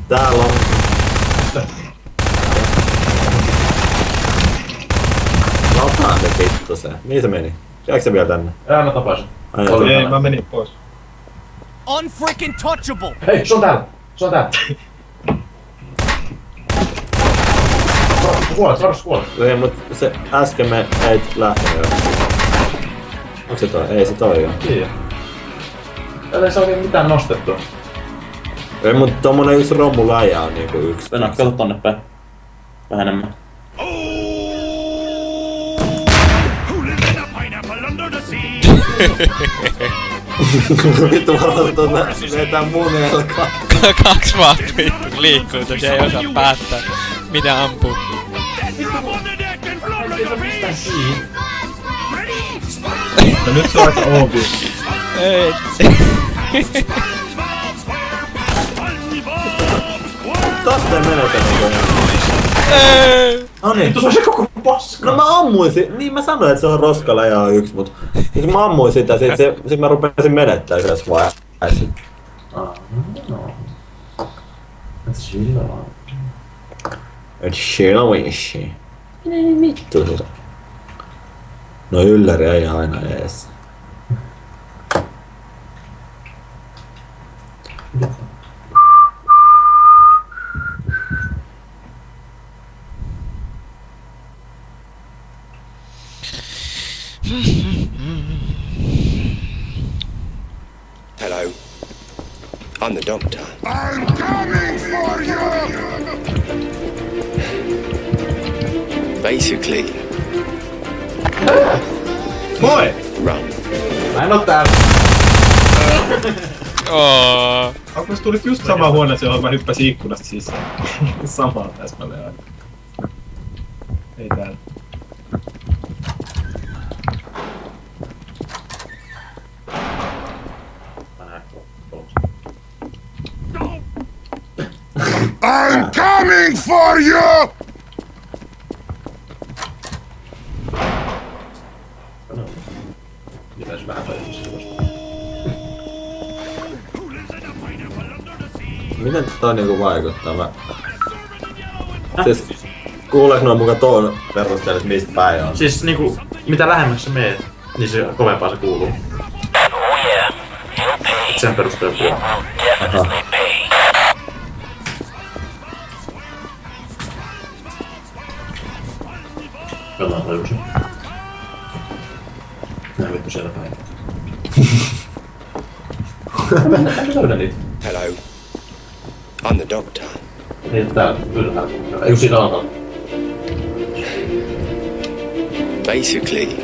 Täällä on. Otaan se vittu se. Mihin se meni? Jääkö se vielä tänne? Mä tapasin. Ai, Oli Ei, tänne. mä menin pois. Unfreaking touchable! Hei, se on täällä! Se on täällä! Kuolet. Ei, mut se äsken me ei lähtenyt jo. Onks se toi? Ei se toi jo. Tiedä. Täällä ei saa oikein mitään nostettua. Ei, mut tommonen yksi romuläjä on niinku yksi. Venä, kato tonne päin. Vähän enemmän. Who lives in a pineapple under the sea? Vittu varmaan tuota vetää mun jalkaa. Kaksi vaan vittu liikkuu, se ei osaa päättää mitä ampuu. Stop on the deck and float like a fish! Ready? No nyt se on aika obvious. Ei. Tosta ei menetä niinku. No niin. Vittu, se on se koko paska! No mä ammuin niin mä sanoin, että se on roskaläjä on yksi, mut sit mä ammuin sitä, sit mä rupesin menettää yhdessä vaiheessa. No. Silloin. Et Shelwishi. Mene vittu se. No ylläri ei aina ees. Hello. I'm the doctor. I'm coming for you! Basically, Moi! run. Mä en oo täällä. Oo. Onko tulit just sama huoneeseen, johon mä hyppäsin ikkunasta sisään? Samaa täsmälleen aina. Ei täällä. I'm coming for you! Pitäis vähän toivossa. Miten toi niinku vaikuttaa? Siis kuuleeko noin muka tuon perusteella, että mistä päin on? Siis niinku, mitä lähemmäksi sä meet, niin se kovempaa se kuuluu. Sen perusteella kuuluu. Aha. Jotain toivoisin. Nää vittu siellä päin. Mä löydän niitä. Hello. I'm the doctor. Niitä täällä ylhäällä. Ei siitä alkaa. Basically,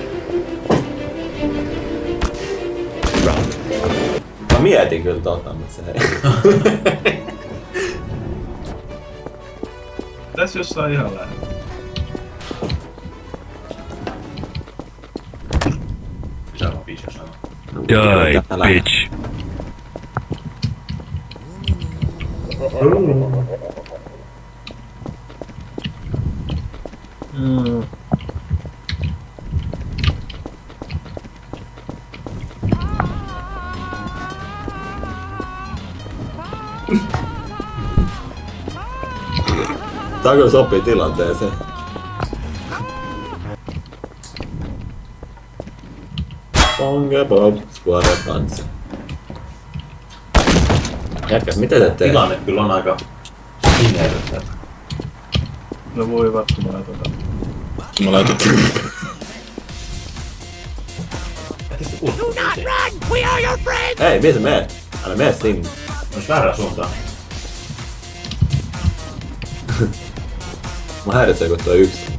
run. Mä mietin kyllä tota, mutta se ei. Tässä jossain ihan lähellä. Se on biisi jos sanoo. Die, bitch! Tää kyllä sopii tilanteeseen. Pongebob Square Dance. Jätkäs, mitä te teet? Tilanne kyllä on aika inertä. No voi vattu, mä laitan tämän. Mä laitan. Hei, mihin sä meet? Älä mene sinne. Ois väärään suuntaan. Mä häiritsee, kun toi yksi.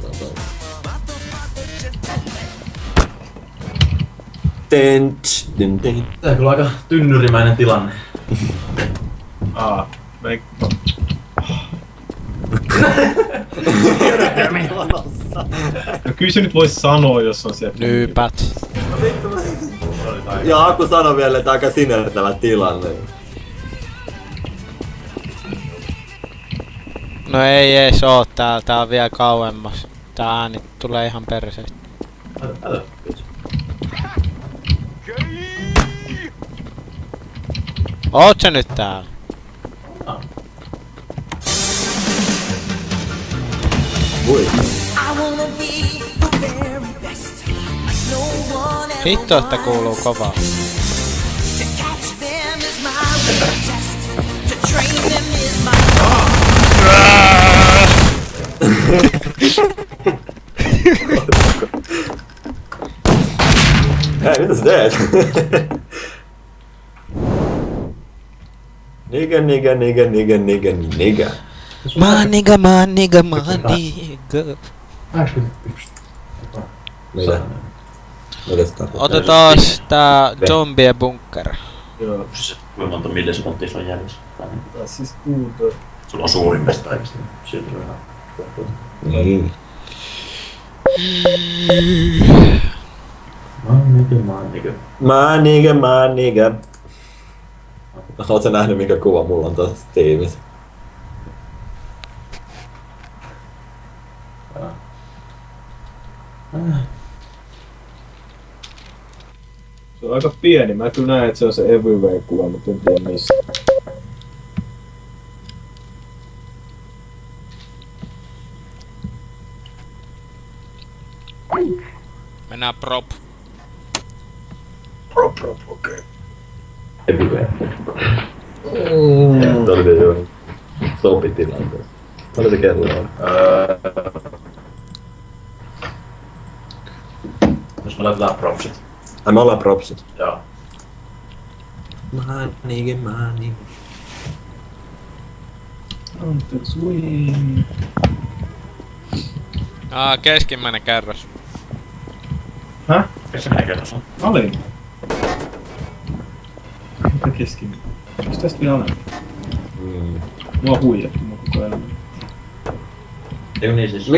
Tää on kyllä aika tynnyrimäinen tilanne. Veikko. No kyllä se nyt vois sanoa, jos on se. Nyypät. Ja Aku sanoi vielä, että aika sinertävä tilanne. No ei ees oo täällä, tää on vielä kauemmas. Tää ääni tulee ihan perseistä. Älä. Oot sä nyt täällä? Voi. Hitto, että kuuluu kovaa. Hei, mitä sä teet? Nigga. Maniga. Mitä? Mitä se tarkoittaa? Otetaan tää zombie bunker. Joo. Kuinka monta millisekuntia se on jäljessä? Siis kuuntele. Sulla on suurimmista päivistä. Siitä on ihan... Niin. Maniga. Oot sä nähnyt mikä kuva mulla on tossa Steamissa? Se on aika pieni. Mä kyllä näen, että se on se Everywhere-kuva, mutta en tiedä missä. Mennään prop. Okei. Everywhere. Tuo oli jo sopitilanteessa. Paljon se kello on? Jos me laitetaan propsit. Ai me ollaan propsit. Joo. Maniga. Keskimmäinen kerros. Häh? Keskimmäinen kerros on. Alin. Mitä keskin? Onks tästä vielä alempi? Mua huijattu mun koko elämä. Eikö niin siis?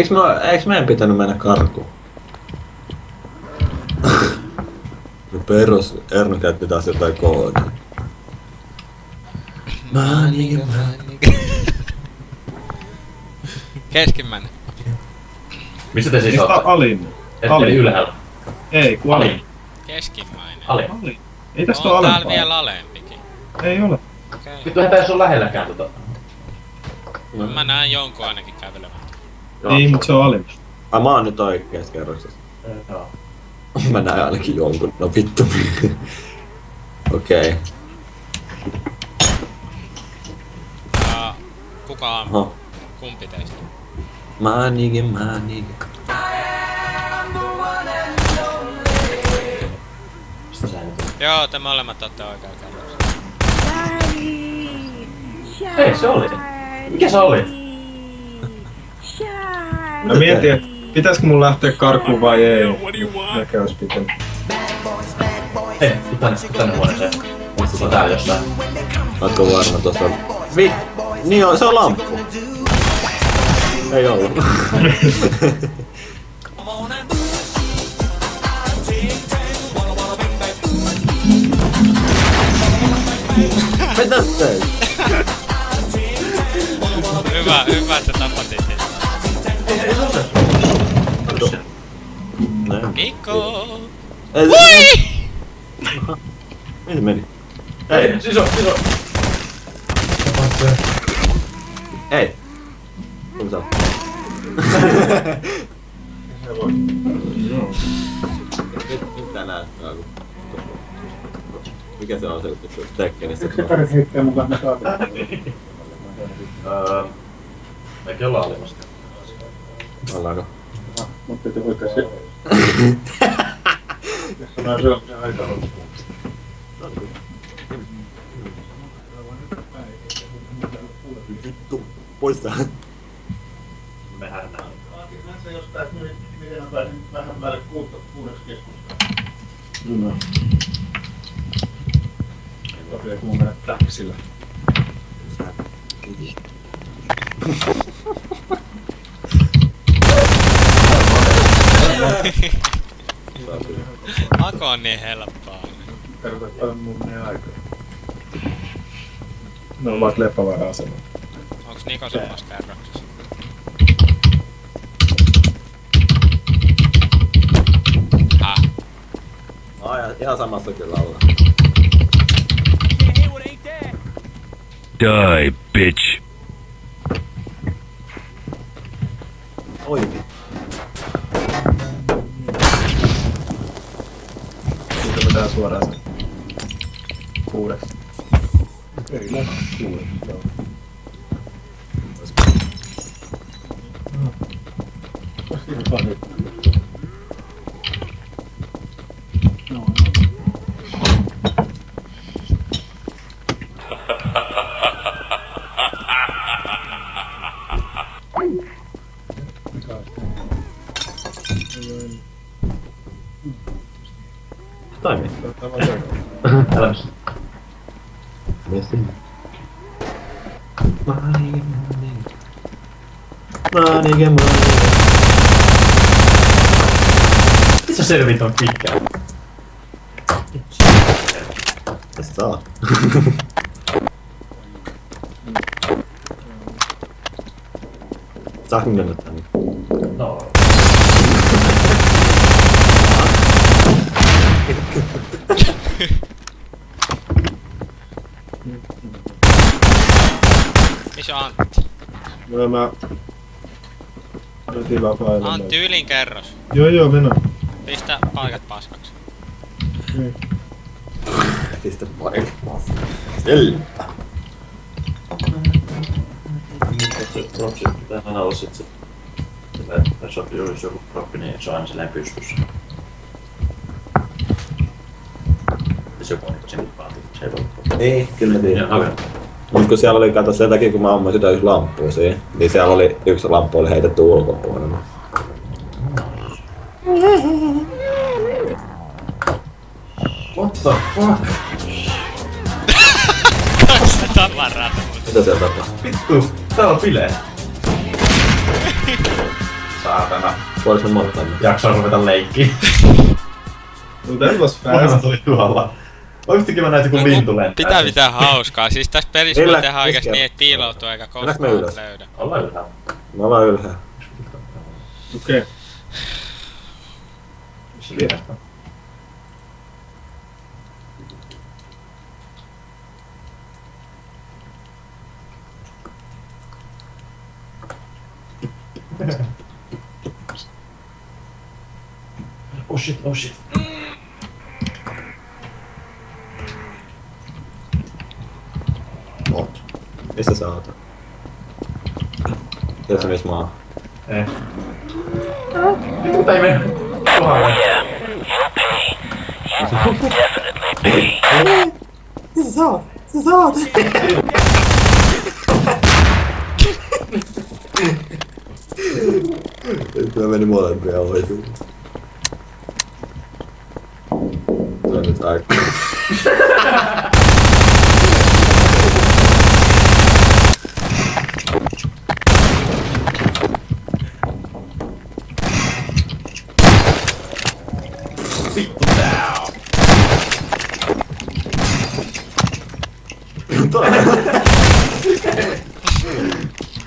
Eiks meidän pitänyt mennä karkuun? Perus Erno käytti taas jotain koodia. Maniga. Keskimmäinen. Missä te siis Mistä ootte? alin? Eli ylhäällä. Ei, kun alin. Keskimmäinen. Alin. Alin. Ei tästä oo On täällä alempaa. vielä alempikin. Ei ole. Okei. Vittu eihän tää oo lähelläkään Mä näen jonkun ainakin kävelemään. Ei, mut se on alimpi. Ai mä oon nyt oikeassa kerroksessa. Joo. Mä näen ainakin jonkun. No vittu. Okei. Kuka ampuu? Oho. Kumpi teistä? Maniga. Mistä sä nyt? Joo, te molemmat ootte oikealla kerroksella. Hei, se oli. Mikä se oli? Mä mietin, että pitäisikö mun lähteä karkuun vai ei. Ehkä ois pitänyt. Hei, tänne huoneeseen. Onko se täällä jossain? Ootko varma tossa? Niin on, se on lamppu. Ei ollut. Mitä sä teit? Hyvä, että tapatit sen. Mikko! Ui! Mihin meni? Hei, siso! Ei! Kuinka sä oot? Nyt tää näyttää kun... Mikä se on se Tekkenistä? heittää mukaan ne saadaan. Mekin ollaan alimasta. Ollaanko? Mutta te voitte se. Jos sanoo se on se aika ollut. Vittu, poista. Mehän näin. Näissä jostain, miten on pääsin vähän päälle kuudeksi keskustaan. No. Tosiaan kun mennä taksilla. Ako on niin helppoa. Tarkoittaa mun ne aikaa. Ne ovat Leppävaara-asemalla. Onks Niko samassa kerroksessa? Ihan samassa kyllä ollaan. Can't hear what ain't there. Die, bitch. Oi. Siitä me tää suoraan sen. 6. Kyllä, 6. Joo. Toimii. Älä missä. Mies sinne. Manike. Missä selvit on pitkään? Tästä saa. Saanko mennä tänne? No. Missä on Antti? No mä... Otin vapaa-ajan. Antti, ylin kerros. Joo, mennä. Pistä paikat paskaksi. Pistä paikat. Selvä. Dropsi pitää aina olla sit se... Että sopii olisi joku droppi, niin se on aina silleen pystyssä. Jos joku on nyt sen vaatii, se ei voi... Niin, kyllä mä tiedän. Okei. Mut kun siellä oli, kato sen takia kun mä ammuin sitä yksi lamppua siihen, niin siellä oli yksi lamppu oli heitetty ulkopuolella. What the fuck? Kaksi tavaraa. Mitä siellä tapahtuu? Vittu, täällä on bileet. Saatana. Voisi montaa. Jaksaa ruveta leikkiin. No that was Maailma fast. tuli tuolla. Oikeesti mä näytin kun lintu lentää. Pitää hauskaa. Siis tässä pelissä voi Millä tehdä oikeesti keskellä? niin, että piiloutuu eikä Mennäänkö me koskaan ylös? löydä. Ollaan ylhäällä. Me ollaan ylhäällä. Okei. Missä vierestä? Oh shit, oh shit. Oot. Mistä sä oot? Tiedätkö missä mä oon? Ei. Vittu, tää ei mene. Kohdalle. Missä sä oot? Missä sä oot? Nyt mä menin molempia ohi. Se on nyt aika.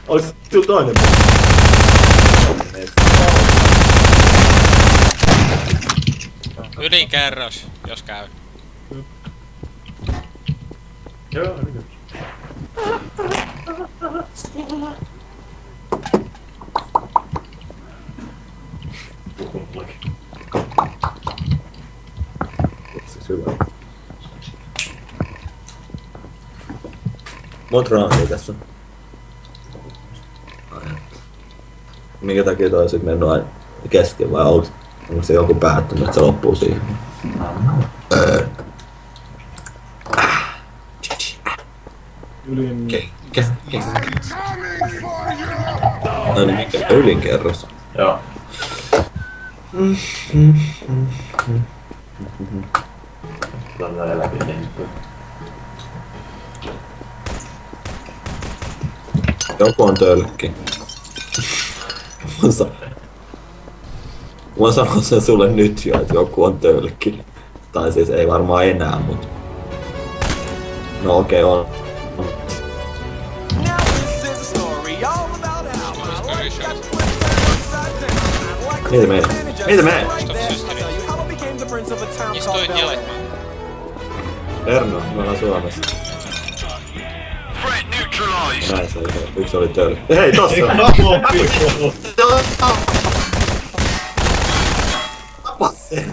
Olis kyllä toinen. Ylin kerros, jos käy. Joo, nyt. Siis hyvä. Monta roundia tässä on? Minkä takia toi on sit mennyt aina kesken vai onko se joku päättynyt, että se loppuu siihen? Ylin... No niin, mikä ylin kerros? Joo. Tällä läpi lentää. Joku on tölkki. Mä sanon sen sulle nyt jo, että joku on tölkki. Tai siis ei varmaan enää, mut... No okei, on. Mieti mene. Mieti mene! footprints of a town Missä called toi Bel dialekt? Air. Erno, me ollaan Suomessa. Näin se oli. Yksi oli töllä. Hei, tossa! Tapa se!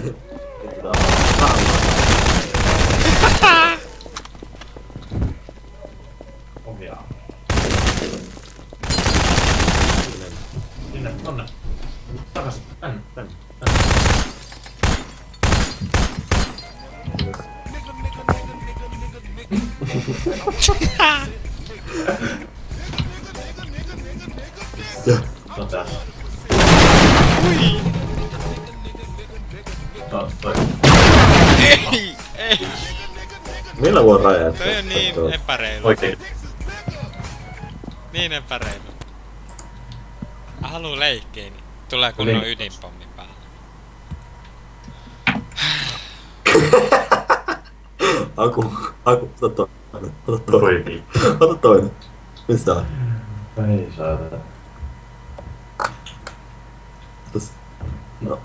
Ohjaa. Sinne, tonne. Takas, tänne. No tässä. No toi. Ei! Millä voi rajata? Toi on niin epäreilu. Oikein. Niin epäreilu. Mä haluu leikkiä, niin tulee kunnon ydinpommi päälle. Aku, ota toinen. Ota toinen. Missä on? Ei saa tätä. No.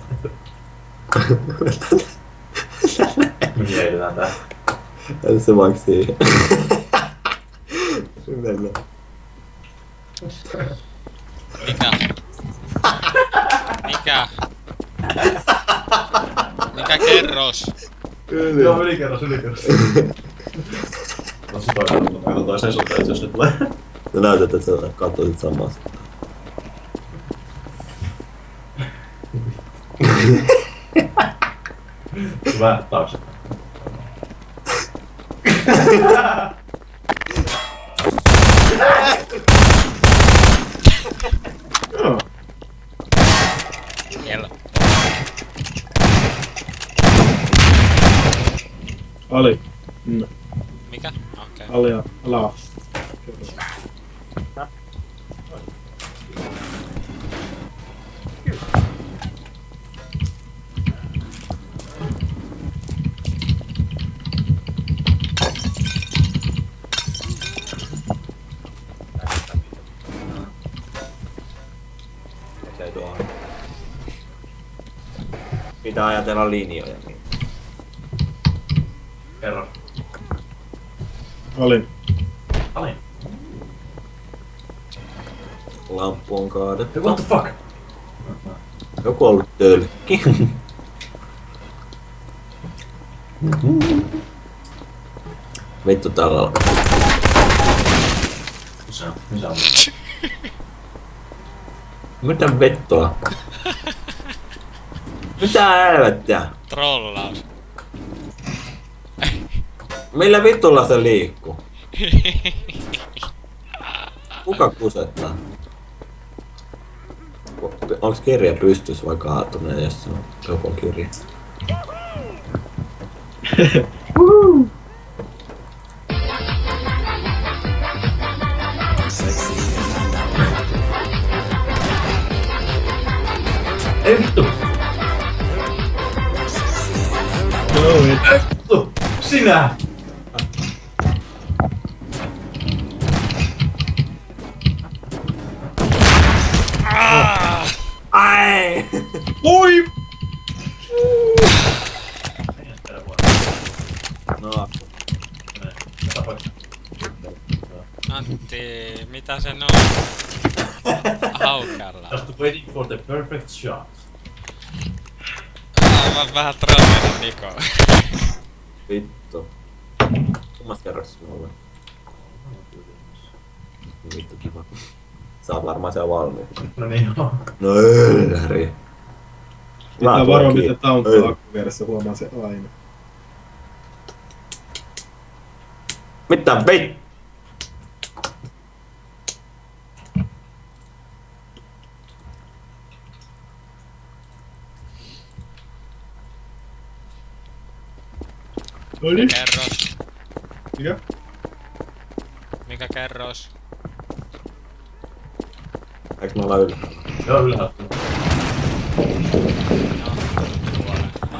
Mihin heitetään tää? Eli se vaikka siihen. Mennään. Mikä? Mikä kerros? Joo, ylikerros. No se toinen, meillä on toi seisonta, jos nyt tulee. Sä näytät, että sä katsoisit samaa. Hyvä taakse. Jel. Ali. Mikä? Okei. Ali ja ala. Pitää ajatella linjoja. Kerro. Ali. Ali. Lamppu on kaadettu. What the fuck? Joku on ollut tölkki. Vittu täällä on. Missä on? Mitä vettoa? Mitä helvettiä? Trollaus. Millä vittulla se liikkuu? Kuka kusettaa? Onks kirja pystys vai kaatuneen, jos se on joku kirja? Ei vittu! No, et. Vittu! Sinä! Ai! Oi! No. Antti, mitä se on? Haukalla. Just waiting for the perfect shot. Mä vähän trollannut Niko. Vittu. Kummassa kerroksessa me ollaan? Vittu kiva. Sä oot varmaan siellä valmiin. No niin joo. No ylläri. Pitää varoa miten tauntaa akkuverssä, huomaa se aina. Mitä vittu? Oli? Kerros. Mikä? Mikä kerros? Eiks me olla ylhäällä? Joo, ylhäällä.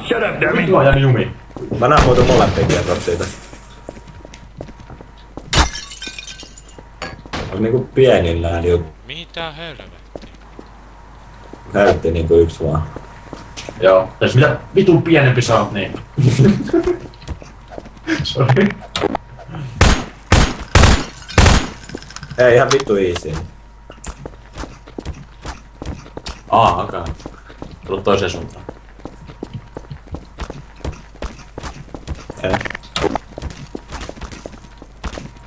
Shut up, dummy! Tuo on jäänyt jumiin. Mä näen muuten molempia kerroksia siitä. On niinku pienillään juttu. Mitä helvettiä? Helvetti niinku yks vaan. Joo. Jos mitä vitun pienempi sä oot, niin... Sori. Ei ihan vittu easy. Okei. Tullut toiseen suuntaan. Ei.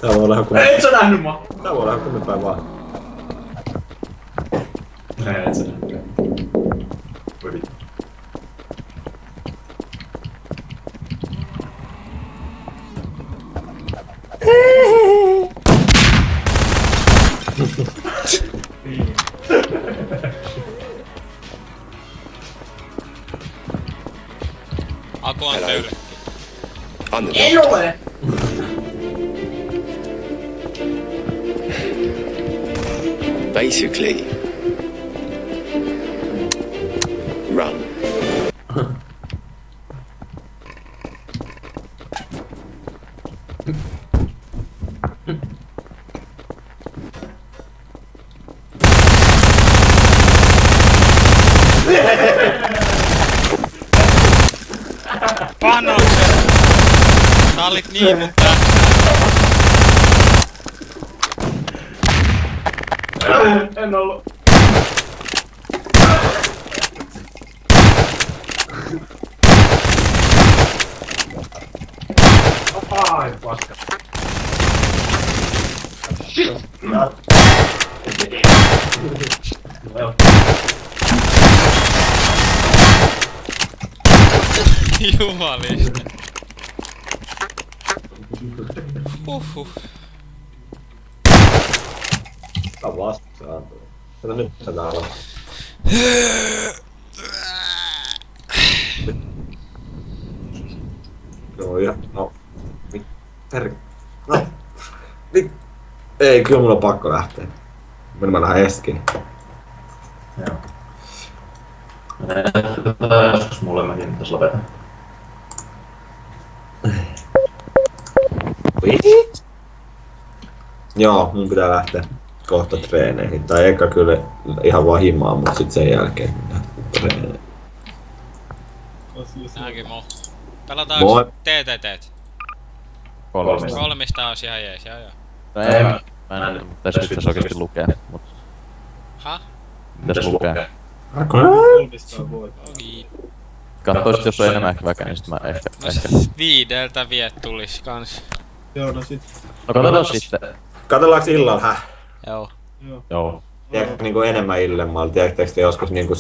Tää voi olla joku... Et sä nähnyt mua? Tää voi olla joku kumminpäin vaan. Ei, et sä nähnyt. Voi vittu. Aku on töyli. I'm the doctor. Basically, run. Panokset! Sä olit niin mun En ollu. Ai paska. Shit! Jumalista. Huhhuh. Tää on vastaan. Tätä nyt tätä on. Joo ja no. No. Ei, kyllä mulla on pakko lähteä. Mä lähden Eskin. Joo. Joskus mulle mäkin pitäis lopeta. Joo, mun pitää lähteä kohta treeneihin. Tai eka kyllä ihan vaan himaa, mut sit sen jälkeen treeneihin. Nääkin mo. Pelataanko Moi. TTT? Kolmista. Kolmista olisi ihan jees, joo. No ei, mä en tässä pitäis oikeesti lukea, mut Ha? pitäis lukea. Kolmistaan voi. Niin. Katsoisit jos on enemmän ehkä väkeä, niin sit mä ehkä. Viideltä viet tulis kans. Joo, no sit. No katsotaan sitten. Katsellaanko illalla, Joo. Joo. Tiedätkö niinku enemmän illemmaalla? Tiedättekö te joskus niinku